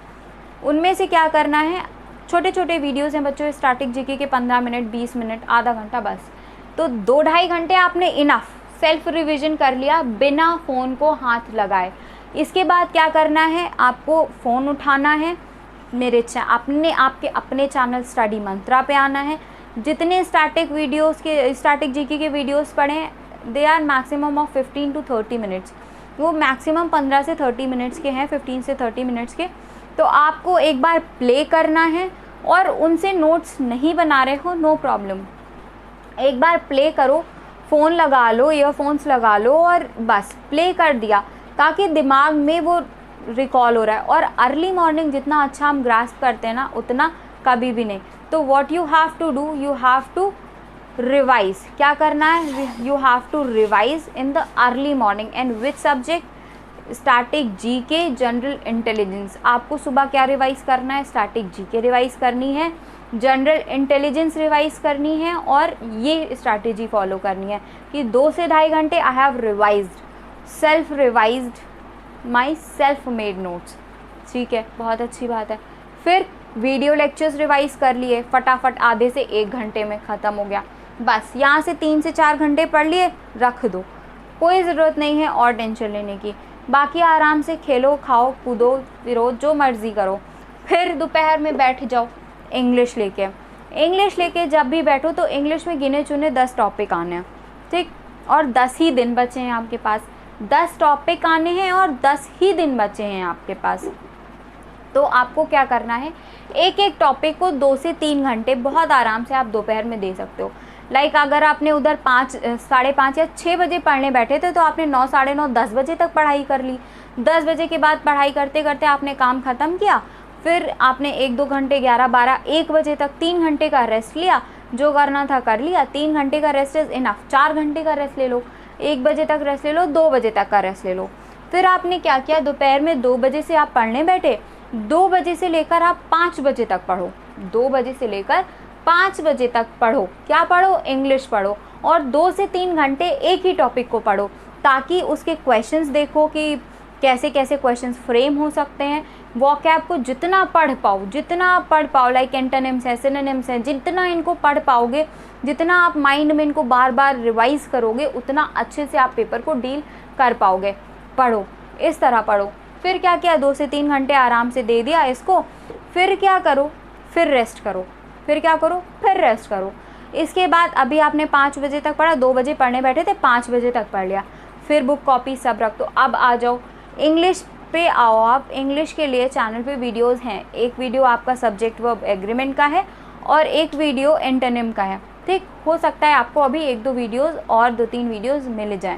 उनमें से क्या करना है, छोटे छोटे वीडियोस हैं बच्चों स्टैटिक जीके के, 15 मिनट 20 मिनट आधा घंटा बस, तो 2-2.5 घंटे आपने इनफ सेल्फ रिवीजन कर लिया बिना फ़ोन को हाथ लगाए। इसके बाद क्या करना है, आपको फ़ोन उठाना है, आपके अपने चैनल स्टडी मंत्रा पे आना है। जितने स्टैटिक वीडियोस के स्टैटिक जीके के वीडियोस पढ़ें they are maximum of 15 to 30 minutes, वो मैक्सिमम 15 से 30 मिनट्स के हैं, 15 से 30 मिनट्स के। तो आपको एक बार प्ले करना है और उनसे नोट्स नहीं बना रहे हो नो प्रॉब्लम, एक बार प्ले करो, फ़ोन लगा लो, ईयरफोन्स लगा लो और बस प्ले कर दिया, ताकि दिमाग में वो रिकॉल हो रहा है। और अर्ली मॉर्निंग जितना अच्छा हम ग्रास्प करते हैं ना उतना कभी भी नहीं। तो what you have to do, you have to revise. क्या करना है, you have to revise in the early morning and which subject, static GK, general intelligence. आपको सुबह क्या रिवाइज करना है, स्टैटिक जीके रिवाइज करनी है, जनरल इंटेलिजेंस रिवाइज करनी है और ये स्ट्रैटेजी फॉलो करनी है कि 2 से 2.5 घंटे I have revised, self revised my self made notes. ठीक है, बहुत अच्छी बात है। फिर वीडियो लेक्चर्स रिवाइज़ कर लिए, फटाफट आधे से 1 घंटे में ख़त्म हो गया। बस यहाँ से 3 से 4 घंटे पढ़ लिए, रख दो, कोई ज़रूरत नहीं है और टेंशन लेने की। बाकी आराम से खेलो, खाओ, कूदो, फिरो, जो मर्ज़ी करो। फिर दोपहर में बैठ जाओ इंग्लिश लेके। इंग्लिश लेके जब भी बैठो तो इंग्लिश में गिने चुने 10 टॉपिक आने हैं, ठीक, और 10 ही दिन बचे हैं आपके पास। 10 टॉपिक आने हैं और 10 ही दिन बचे हैं आपके पास। तो आपको क्या करना है, एक एक टॉपिक को 2 से 3 घंटे बहुत आराम से आप दोपहर में दे सकते हो। लाइक अगर आपने उधर 5, 5:30 या 6 बजे पढ़ने बैठे थे तो आपने 9, 9:30, 10 बजे तक पढ़ाई कर ली। 10 बजे के बाद पढ़ाई करते करते आपने काम ख़त्म किया, फिर आपने 1-2 घंटे 11, 12, 1 बजे तक 3 घंटे का रेस्ट लिया, जो करना था कर लिया। 3 घंटे का रेस्ट इज़ इनफ। 4 घंटे का रेस्ट ले लो, 1 बजे तक रेस्ट ले लो, 2 बजे तक का रेस्ट ले लो। फिर आपने क्या किया, दोपहर में 2 बजे से आप पढ़ने बैठे, 2 बजे से लेकर आप 5 बजे तक पढ़ो। 2 बजे से लेकर 5 बजे तक पढ़ो। क्या पढ़ो, इंग्लिश पढ़ो, और 2 से 3 घंटे एक ही टॉपिक को पढ़ो, ताकि उसके क्वेश्चंस देखो कि कैसे कैसे क्वेश्चंस फ्रेम हो सकते हैं। वोकैब को जितना पढ़ पाओ, लाइक एंटोनिम्स है, सिनोनिम्स है, जितना इनको पढ़ पाओगे, जितना आप माइंड में इनको बार बार रिवाइज करोगे, उतना अच्छे से आप पेपर को डील कर पाओगे। पढ़ो, इस तरह पढ़ो। फिर क्या किया, 2 से 3 घंटे आराम से दे दिया इसको। फिर क्या करो, फिर रेस्ट करो। फिर क्या करो, फिर रेस्ट करो। इसके बाद अभी आपने 5 बजे तक पढ़ा, 2 बजे पढ़ने बैठे थे, 5 बजे तक पढ़ लिया। फिर बुक कॉपी सब रख दो। अब आ जाओ इंग्लिश पे आओ आप। इंग्लिश के लिए चैनल पे वीडियोस हैं। एक वीडियो आपका सब्जेक्ट वर्ब एग्रीमेंट का है और एक वीडियो एंटोनिम का है, ठीक। हो सकता है आपको अभी 1-2 वीडियोस और 2-3 वीडियोस मिल जाएं।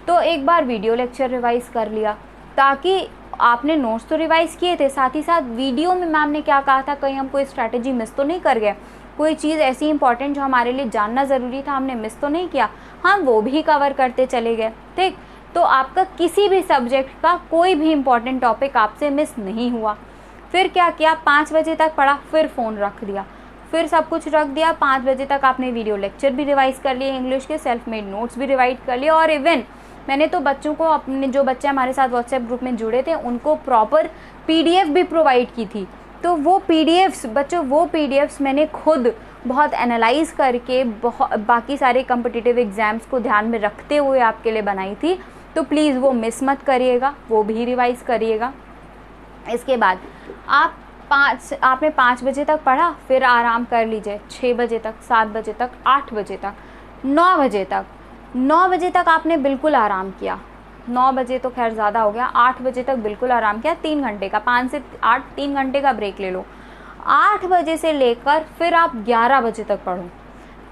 तो एक बार वीडियो लेक्चर रिवाइज़ कर लिया, ताकि आपने नोट्स तो रिवाइज़ किए थे, साथ ही साथ वीडियो में मैम ने क्या कहा था, कहीं हम कोई स्ट्रैटेजी मिस तो नहीं कर गए, कोई चीज़ ऐसी इंपॉर्टेंट जो हमारे लिए जानना ज़रूरी था हमने मिस तो नहीं किया, हम वो भी कवर करते चले गए, ठीक। तो आपका किसी भी सब्जेक्ट का कोई भी इम्पॉर्टेंट टॉपिक आपसे मिस नहीं हुआ। फिर क्या किया, 5 बजे तक पढ़ा, फिर फ़ोन रख दिया, फिर सब कुछ रख दिया। 5 बजे तक आपने वीडियो लेक्चर भी रिवाइज़ कर लिए, इंग्लिश के सेल्फ मेड नोट्स भी रिवाइज कर लिए, और इवन मैंने तो बच्चों को, अपने जो बच्चे हमारे साथ व्हाट्सएप ग्रुप में जुड़े थे, उनको प्रॉपर PDF भी प्रोवाइड की थी। तो वो PDFs बच्चों, वो PDFs मैंने खुद बहुत एनालाइज़ करके बाकी सारे कम्पिटिटिव एग्ज़ाम्स को ध्यान में रखते हुए आपके लिए बनाई थी। तो प्लीज़ वो मिस मत करिएगा, वो भी रिवाइज़ करिएगा। इसके बाद आपने 5 बजे तक पढ़ा, फिर आराम कर लीजिए 6 बजे तक, 7 बजे तक, 8 बजे तक, 9 बजे तक। 9 बजे तक आपने बिल्कुल आराम किया। 9 बजे तो खैर ज़्यादा हो गया, 8 बजे तक बिल्कुल आराम किया। 3 घंटे का, 5 से 8, 3 घंटे का ब्रेक ले लो। 8 बजे से लेकर फिर आप 11 बजे तक पढ़ो।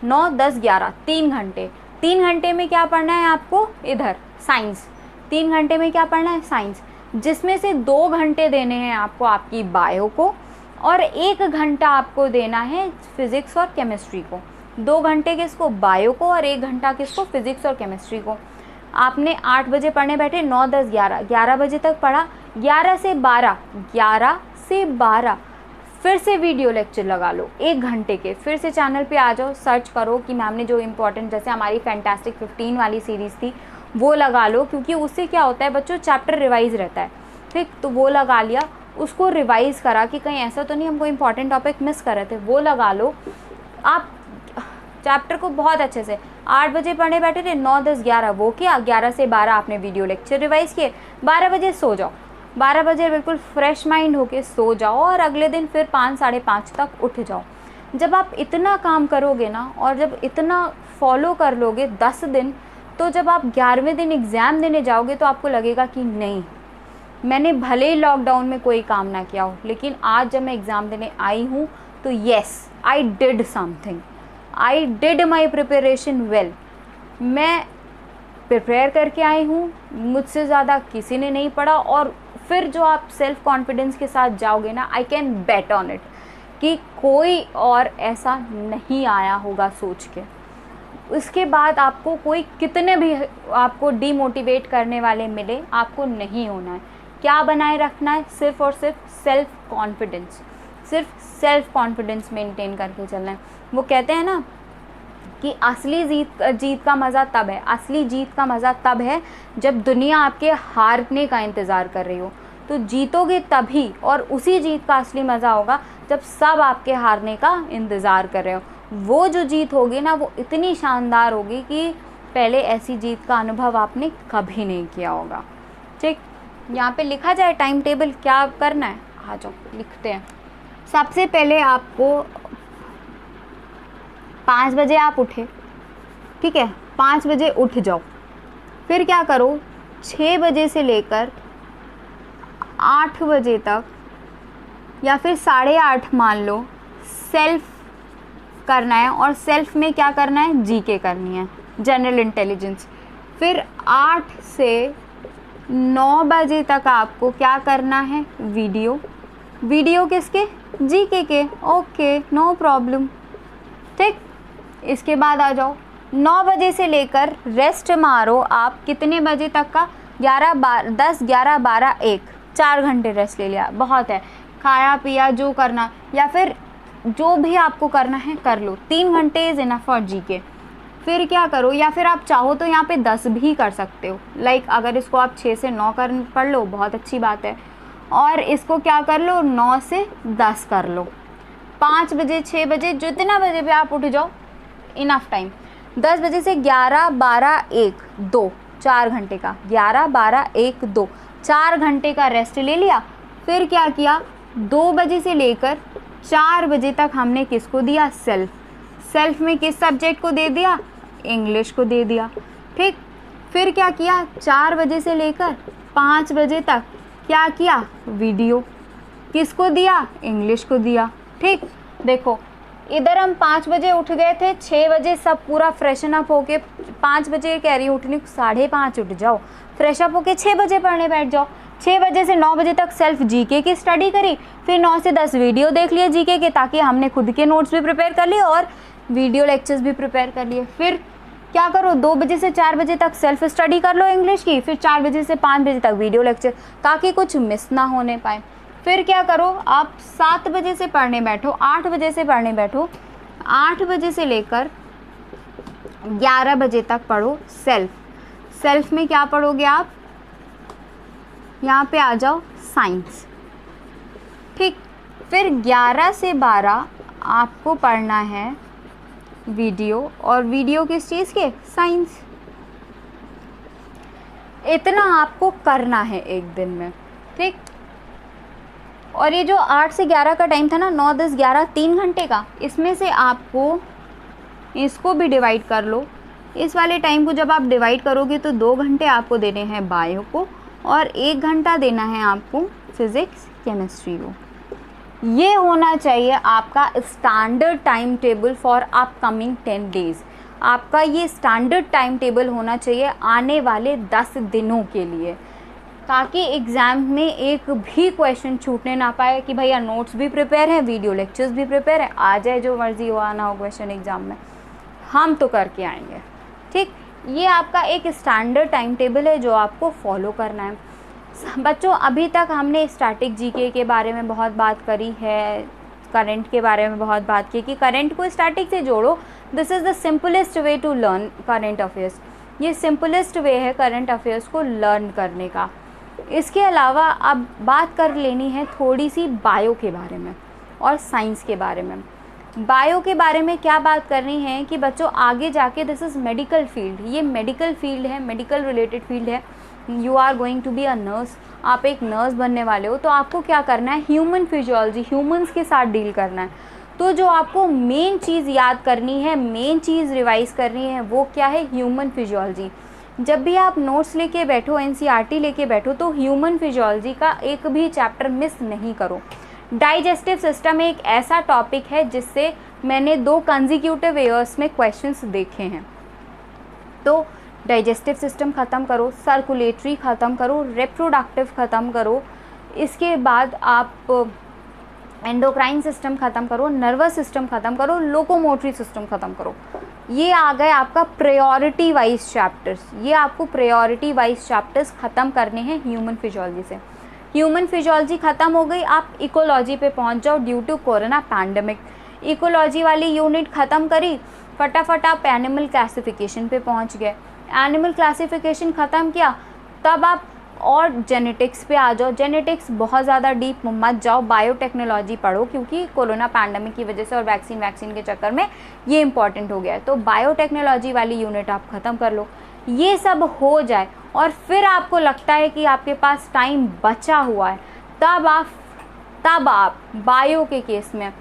9, 10, 11, 3 घंटे। 3 घंटे में क्या पढ़ना है आपको, इधर साइंस। 3 घंटे में क्या पढ़ना है, साइंस, जिसमें से 2 घंटे देने हैं आपको आपकी बायो को, और 1 घंटा आपको देना है फिज़िक्स और केमिस्ट्री को। 2 घंटे किसको, बायो को, और 1 घंटा किसको, फिज़िक्स और केमिस्ट्री को। आपने 8 बजे पढ़ने बैठे, 9, 10, 11, 11 बजे तक पढ़ा। 11 से 12 फिर से वीडियो लेक्चर लगा लो 1 घंटे के। फिर से चैनल पे आ जाओ, सर्च करो कि मैम ने जो इम्पोर्टेंट, जैसे हमारी फैंटास्टिक 15 वाली सीरीज़ थी, वो लगा लो, क्योंकि उससे क्या होता है बच्चों, चैप्टर रिवाइज़ रहता है, ठीक। तो वो लगा लिया, उसको रिवाइज़ करा कि कहीं ऐसा तो नहीं हम कोई इंपॉर्टेंट टॉपिक मिस कर रहे थे, वो लगा लो। आप चैप्टर को बहुत अच्छे से 8 बजे पढ़ने बैठे थे, 9, 10, 11 वो किया। 11 से 12 आपने वीडियो लेक्चर रिवाइज़ किए। 12 बजे सो जाओ। 12 बजे बिल्कुल फ्रेश माइंड होके सो जाओ, और अगले दिन फिर 5, 5:30 तक उठ जाओ। जब आप इतना काम करोगे ना, और जब इतना फॉलो कर लोगे 10 दिन, तो जब आप 11वें दिन एग्ज़ाम देने जाओगे तो आपको लगेगा कि नहीं, मैंने भले ही लॉकडाउन में कोई काम ना किया हो, लेकिन आज जब मैं एग्ज़ाम देने आई हूँ तो yes, I did something, I did my preparation well. मैं प्रिपेयर करके आई हूँ, मुझसे ज़्यादा किसी ने नहीं पढ़ा। और फिर जो आप सेल्फ़ कॉन्फिडेंस के साथ जाओगे ना, I can bet on it कि कोई और ऐसा नहीं आया होगा सोच के। उसके बाद आपको कोई कितने भी आपको डीमोटिवेट करने वाले मिले, आपको नहीं होना है। क्या बनाए रखना है, सिर्फ़ और सिर्फ सेल्फ़ कॉन्फिडेंस, सिर्फ सेल्फ़ कॉन्फिडेंस मेंटेन करके चलना है। वो कहते हैं ना कि असली जीत का मज़ा तब है, असली जीत का मज़ा तब है जब दुनिया आपके हारने का इंतज़ार कर रही हो। तो जीतोगे तभी, और उसी जीत का असली मज़ा होगा जब सब आपके हारने का इंतज़ार कर रहे हो। वो जो जीत होगी ना, वो इतनी शानदार होगी कि पहले ऐसी जीत का अनुभव आपने कभी नहीं किया होगा। ठीक, यहाँ पे लिखा जाए टाइम टेबल, क्या करना है, आ जाओ लिखते हैं। सबसे पहले आपको 5 बजे आप उठे, ठीक है, 5 बजे उठ जाओ। फिर क्या करो, 6 बजे से लेकर 8 बजे तक या फिर 8:30 मान लो, सेल्फ करना है। और सेल्फ में क्या करना है, जीके करनी है, जनरल इंटेलिजेंस। फिर 8 से 9 बजे तक आपको क्या करना है, वीडियो किसके, जीके के। Okay, no problem. ठीक, इसके बाद आ जाओ 9 बजे से लेकर रेस्ट मारो आप कितने बजे तक का, 10, 11, 12, 1, 4 घंटे रेस्ट ले लिया, बहुत है। खाया पिया जो करना, या फिर जो भी आपको करना है कर लो, 3 घंटे इज़ इनफ फॉर जीके। फिर क्या करो, या फिर आप चाहो तो यहाँ पे 10 भी कर सकते हो। लाइक अगर इसको आप 6 से 9 पढ़ लो, बहुत अच्छी बात है। और इसको क्या कर लो, 9 से 10 कर लो। 5 बजे 6 बजे जितना बजे भी आप उठ जाओ, इनफ टाइम। 10 बजे से 11, 12, 1, 2, 4 घंटे का, 11, 12, 1, 2, 4 घंटे का रेस्ट ले लिया। फिर क्या किया, 2 बजे से लेकर 4 बजे तक हमने किसको दिया, सेल्फ में किस सब्जेक्ट को दे दिया, इंग्लिश को दे दिया। ठीक, फिर क्या किया, 4 बजे से लेकर 5 बजे तक क्या किया, वीडियो किसको दिया, इंग्लिश को दिया। ठीक, देखो इधर हम 5 बजे उठ गए थे, 6 बजे सब पूरा फ्रेशन अप होके, 5 बजे कह रही हूँ उठने को, 5:30 उठ जाओ, फ्रेश अप होके 6 बजे पढ़ने बैठ जाओ। 6 बजे से 9 बजे तक सेल्फ जीके की स्टडी करी, फिर 9 से 10 वीडियो देख लिए जीके के, ताकि हमने खुद के नोट्स भी प्रिपेयर कर लिए और वीडियो लेक्चर्स भी प्रिपेयर कर लिए। फिर क्या करो, 2 बजे से 4 बजे तक सेल्फ स्टडी कर लो इंग्लिश की, फिर 4 बजे से 5 बजे तक वीडियो लेक्चर, ताकि कुछ मिस ना होने पाए। फिर क्या करो, आप 7 बजे से पढ़ने बैठो, 8 बजे से पढ़ने बैठो, 8 बजे से लेकर 11 बजे तक पढ़ो सेल्फ में क्या पढ़ोगे आप, यहाँ पे आ जाओ, साइंस। ठीक, फिर 11 से 12 आपको पढ़ना है वीडियो, और वीडियो किस चीज़ के, साइंस। इतना आपको करना है एक दिन में। ठीक, और ये जो 8 से 11 का टाइम था ना, 9, 10, 11, 3 घंटे का, इसमें से आपको इसको भी डिवाइड कर लो। इस वाले टाइम को जब आप डिवाइड करोगे तो 2 घंटे आपको देने हैं बायो को, और 1 घंटा देना है आपको फिज़िक्स केमिस्ट्री को। ये होना चाहिए आपका standard time table for upcoming 10 days. आपका ये स्टैंडर्ड टाइम टेबल होना चाहिए आने वाले 10 दिनों के लिए, ताकि एग्ज़ाम में एक भी क्वेश्चन छूटने ना पाए कि भैया नोट्स भी प्रिपेयर हैं, वीडियो लेक्चर्स भी प्रिपेयर हैं, आ जाए जो मर्ज़ी हो, आना हो क्वेश्चन एग्ज़ाम में, हम तो करके आएंगे। ठीक, ये आपका एक स्टैंडर्ड टाइम टेबल है जो आपको फॉलो करना है। बच्चों, अभी तक हमने स्टैटिक जीके के बारे में बहुत बात करी है, करंट के बारे में बहुत बात की कि करंट को स्टैटिक से जोड़ो। This is the simplest way to learn current affairs. ये सिंपलेस्ट वे है करंट अफेयर्स को लर्न करने का। इसके अलावा अब बात कर लेनी है थोड़ी सी बायो के बारे में और साइंस के बारे में। बायो के बारे में क्या बात करनी है कि बच्चों आगे जाके दिस इज़ मेडिकल फील्ड, ये मेडिकल फील्ड है, मेडिकल रिलेटेड फील्ड है। You are going to be a nurse, आप एक नर्स बनने वाले हो, तो आपको क्या करना है, ह्यूमन फिजियोलॉजी, ह्यूमंस के साथ डील करना है। तो जो आपको मेन चीज़ याद करनी है, मेन चीज़ रिवाइज़ करनी है, वो क्या है, ह्यूमन फिजियोलॉजी। जब भी आप नोट्स लेके बैठो, एनसीईआरटी लेके बैठो, तो ह्यूमन फिजियोलॉजी का एक भी चैप्टर मिस नहीं करो। डाइजेस्टिव सिस्टम एक ऐसा टॉपिक है जिससे मैंने 2 कंसेक्यूटिव ईयर्स में क्वेश्चंस देखे हैं। तो डाइजेस्टिव सिस्टम ख़त्म करो, सर्कुलेटरी ख़त्म करो, रिप्रोडक्टिव ख़त्म करो, इसके बाद आप एंडोक्राइन सिस्टम ख़त्म करो, नर्वस सिस्टम ख़त्म करो, लोकोमोटरी सिस्टम ख़त्म करो। ये आ गए आपका प्रायोरिटी वाइज चैप्टर्स। ये आपको प्रायोरिटी वाइज चैप्टर्स ख़त्म करने हैं ह्यूमन फिजियोलॉजी से। ह्यूमन फिजियोलॉजी ख़त्म हो गई, आप इकोलॉजी पे पहुंच जाओ due to corona pandemic. Ecology वाली यूनिट ख़त्म करी, फटाफट आप एनिमल क्लासिफिकेशन पे पहुंच गए। एनिमल क्लासिफिकेशन ख़त्म किया, तब आप और जेनेटिक्स पे आ जाओ। जेनेटिक्स बहुत ज़्यादा डीप मत जाओ, बायोटेक्नोलॉजी पढ़ो, क्योंकि कोरोना पैंडमिक की वजह से और वैक्सीन के चक्कर में ये इंपॉर्टेंट हो गया है। तो बायोटेक्नोलॉजी वाली यूनिट आप ख़त्म कर लो। ये सब हो जाए और फिर आपको लगता है कि आपके पास टाइम बचा हुआ है, तब आप बायो के केस में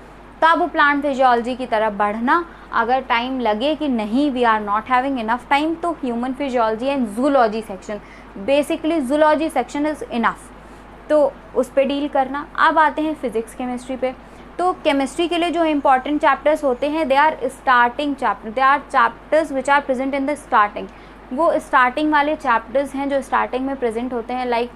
तब प्लांट फिजियोलॉजी की तरफ बढ़ना। अगर टाइम लगे कि नहीं we are not having enough time, तो human physiology and zoology section, basically zoology section is enough, तो उस पर डील करना। अब आते हैं फिज़िक्स केमिस्ट्री पे। तो केमिस्ट्री के लिए जो इंपॉर्टेंट चैप्टर्स होते हैं, they are starting chapter, they are chapters which are present in the starting. वो स्टार्टिंग वाले चैप्टर्स हैं जो स्टार्टिंग में प्रेजेंट होते हैं, लाइक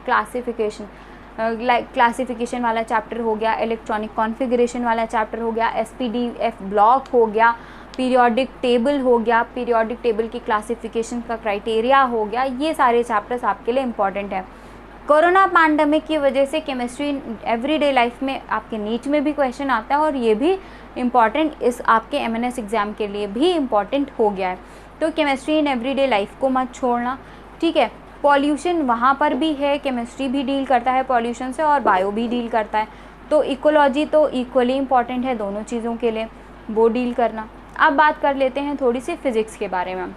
क्लासिफिकेशन वाला चैप्टर हो गया, इलेक्ट्रॉनिक कॉन्फ़िगरेशन वाला चैप्टर हो गया, SPDF ब्लॉक हो गया, पीरियोडिक टेबल हो गया, पीरियोडिक टेबल की क्लासिफिकेशन का क्राइटेरिया हो गया। ये सारे चैप्टर्स आपके लिए इम्पॉर्टेंट है। कोरोना पैंडमिक की वजह से केमिस्ट्री एवरीडे लाइफ में आपके नीट में भी क्वेश्चन आता है, और ये भी इम्पॉर्टेंट इस आपके MNS एग्ज़ाम के लिए भी इम्पॉर्टेंट हो गया है। तो केमिस्ट्री इन एवरीडे लाइफ को मत छोड़ना, ठीक है। पॉल्यूशन वहाँ पर भी है, केमिस्ट्री भी डील करता है पॉल्यूशन से और बायो भी डील करता है। तो इकोलॉजी तो इक्वली इम्पॉर्टेंट है दोनों चीज़ों के लिए, वो डील करना। अब बात कर लेते हैं थोड़ी सी फ़िज़िक्स के बारे में।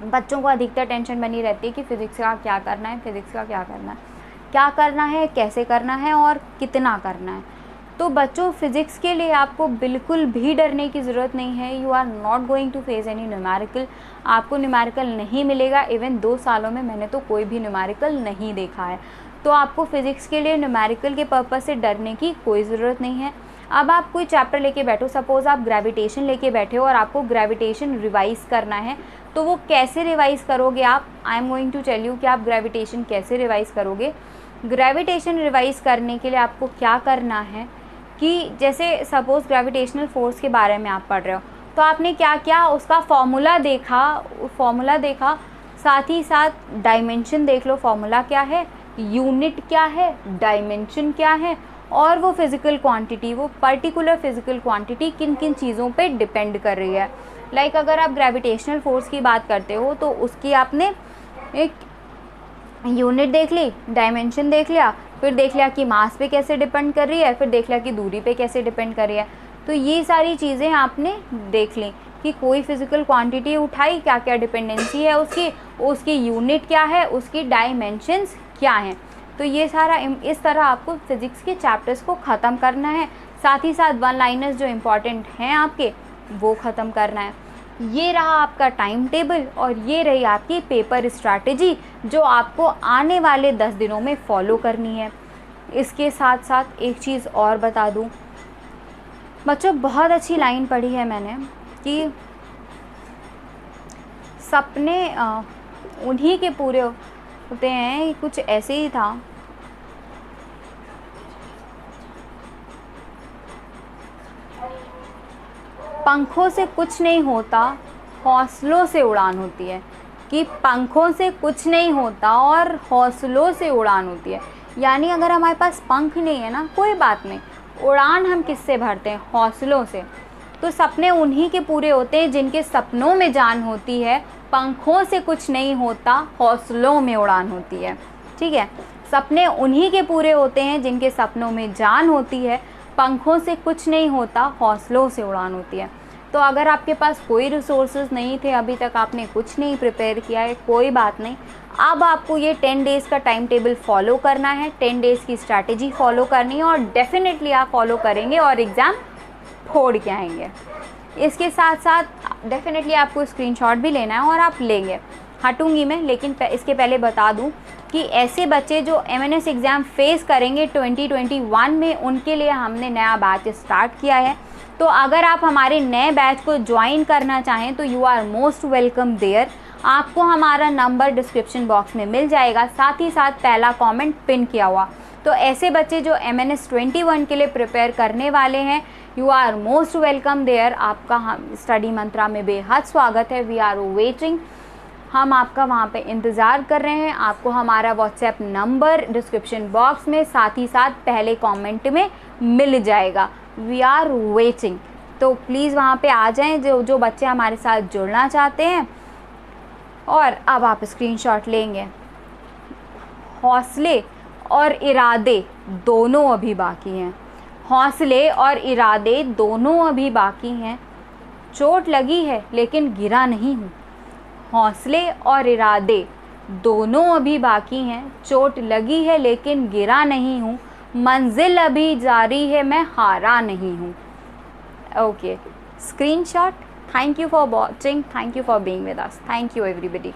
बच्चों को अधिकतर टेंशन बनी रहती है कि फ़िज़िक्स का क्या करना है, फ़िज़िक्स का क्या करना है, कैसे करना है और कितना करना है। तो बच्चों, फ़िज़िक्स के लिए आपको बिल्कुल भी डरने की ज़रूरत नहीं है। You are not going to face any numerical. आपको न्यूमेरिकल नहीं मिलेगा। इवन 2 सालों में मैंने तो कोई भी न्यूमेरिकल नहीं देखा है। तो आपको फ़िज़िक्स के लिए न्यूमेरिकल के पर्पज़ से डरने की कोई ज़रूरत नहीं है। अब आप कोई चैप्टर लेके बैठो, सपोज़ आप ग्रेविटेशन लेके बैठे हो और आपको ग्रेविटेशन रिवाइज़ करना है, तो वो कैसे रिवाइज़ करोगे आप? I am going to tell you कि आप ग्रेविटेशन कैसे रिवाइज़ करोगे। ग्रेविटेशन रिवाइज़ करने के लिए आपको क्या करना है कि जैसे सपोज़ ग्रेविटेशनल फ़ोर्स के बारे में आप पढ़ रहे हो, तो आपने क्या किया, उसका फॉर्मूला देखा, साथ ही साथ डायमेंशन देख लो, फॉर्मूला क्या है, यूनिट क्या है, डायमेंशन क्या है, और वो फिज़िकल क्वांटिटी, वो पर्टिकुलर फिज़िकल क्वांटिटी किन किन चीज़ों पे डिपेंड कर रही है। लाइक अगर आप ग्रेविटेशनल फ़ोर्स की बात करते हो तो उसकी आपने एक यूनिट देख ली, डायमेंशन देख लिया, फिर देख लिया कि मास पे कैसे डिपेंड कर रही है, फिर देख लिया कि दूरी पे कैसे डिपेंड कर रही है। तो ये सारी चीज़ें आपने देख ली कि कोई फिज़िकल क्वांटिटी उठाई, क्या क्या डिपेंडेंसी है उसकी यूनिट क्या है, उसकी डायमेंशंस क्या हैं। तो ये सारा इस तरह आपको फ़िज़िक्स के चैप्टर्स को ख़त्म करना है। साथ ही साथ 1 लाइनर्स जो इम्पॉर्टेंट हैं आपके, वो ख़त्म करना है। ये रहा आपका टाइम टेबल और ये रही आपकी पेपर स्ट्रैटेजी जो आपको आने वाले 10 दिनों में फॉलो करनी है। इसके साथ साथ एक चीज़ और बता दूं बच्चों, बहुत अच्छी लाइन पढ़ी है मैंने कि सपने उन्हीं के पूरे होते हैं, कुछ ऐसे ही था। पंखों से कुछ नहीं होता, हौसलों से उड़ान होती है। कि पंखों से कुछ नहीं होता और हौसलों से उड़ान होती है। यानी अगर हमारे पास पंख नहीं है ना, कोई बात नहीं, उड़ान हम किससे भरते हैं? हौसलों से। तो सपने उन्हीं के पूरे होते हैं जिनके सपनों में जान होती है। पंखों से कुछ नहीं होता, हौसलों में उड़ान होती है। ठीक है, सपने उन्हीं के पूरे होते हैं जिनके सपनों में जान होती है। पंखों से कुछ नहीं होता, हौसलों से उड़ान होती है। तो अगर आपके पास कोई रिसोर्सेज नहीं थे, अभी तक आपने कुछ नहीं प्रिपेयर किया है, कोई बात नहीं। अब आपको ये 10 डेज़ का टाइम टेबल फॉलो करना है, 10 डेज़ की स्ट्रैटेजी फॉलो करनी है और डेफिनेटली आप फॉलो करेंगे और एग्ज़ाम फोड़ के आएंगे। इसके साथ साथ डेफिनेटली आपको स्क्रीनशॉट भी लेना है और आप लेंगे, हटूंगी मैं। लेकिन इसके पहले बता दूं कि ऐसे बच्चे जो MNS एग्ज़ाम फेस करेंगे 2021 में, उनके लिए हमने नया बैच स्टार्ट किया है। तो अगर आप हमारे नए बैच को ज्वाइन करना चाहें तो you are most welcome there. आपको हमारा नंबर डिस्क्रिप्शन बॉक्स में मिल जाएगा, साथ ही साथ पहला कमेंट पिन किया हुआ। तो ऐसे बच्चे जो MNS 21 के लिए प्रिपेयर करने वाले हैं, you are most welcome there. आपका स्टडी मंत्रा में बेहद स्वागत है। वी आर वेटिंग, हम आपका वहाँ पे इंतज़ार कर रहे हैं। आपको हमारा व्हाट्सएप नंबर डिस्क्रिप्शन बॉक्स में, साथ ही साथ पहले कमेंट में मिल जाएगा। We are waiting. तो प्लीज़ वहाँ पे आ जाएं जो बच्चे हमारे साथ जुड़ना चाहते हैं। और अब आप स्क्रीनशॉट लेंगे, हौसले और इरादे दोनों अभी बाकी हैं। हौसले और इरादे दोनों अभी बाकी हैं। चोट लगी है लेकिन गिरा नहीं हूँ। हौसले और इरादे दोनों अभी बाकी हैं। चोट लगी है लेकिन गिरा नहीं हूँ। मंजिल अभी जारी है, मैं हारा नहीं हूँ। Okay, screenshot. Thank you for watching, thank you for being with us, thank you everybody.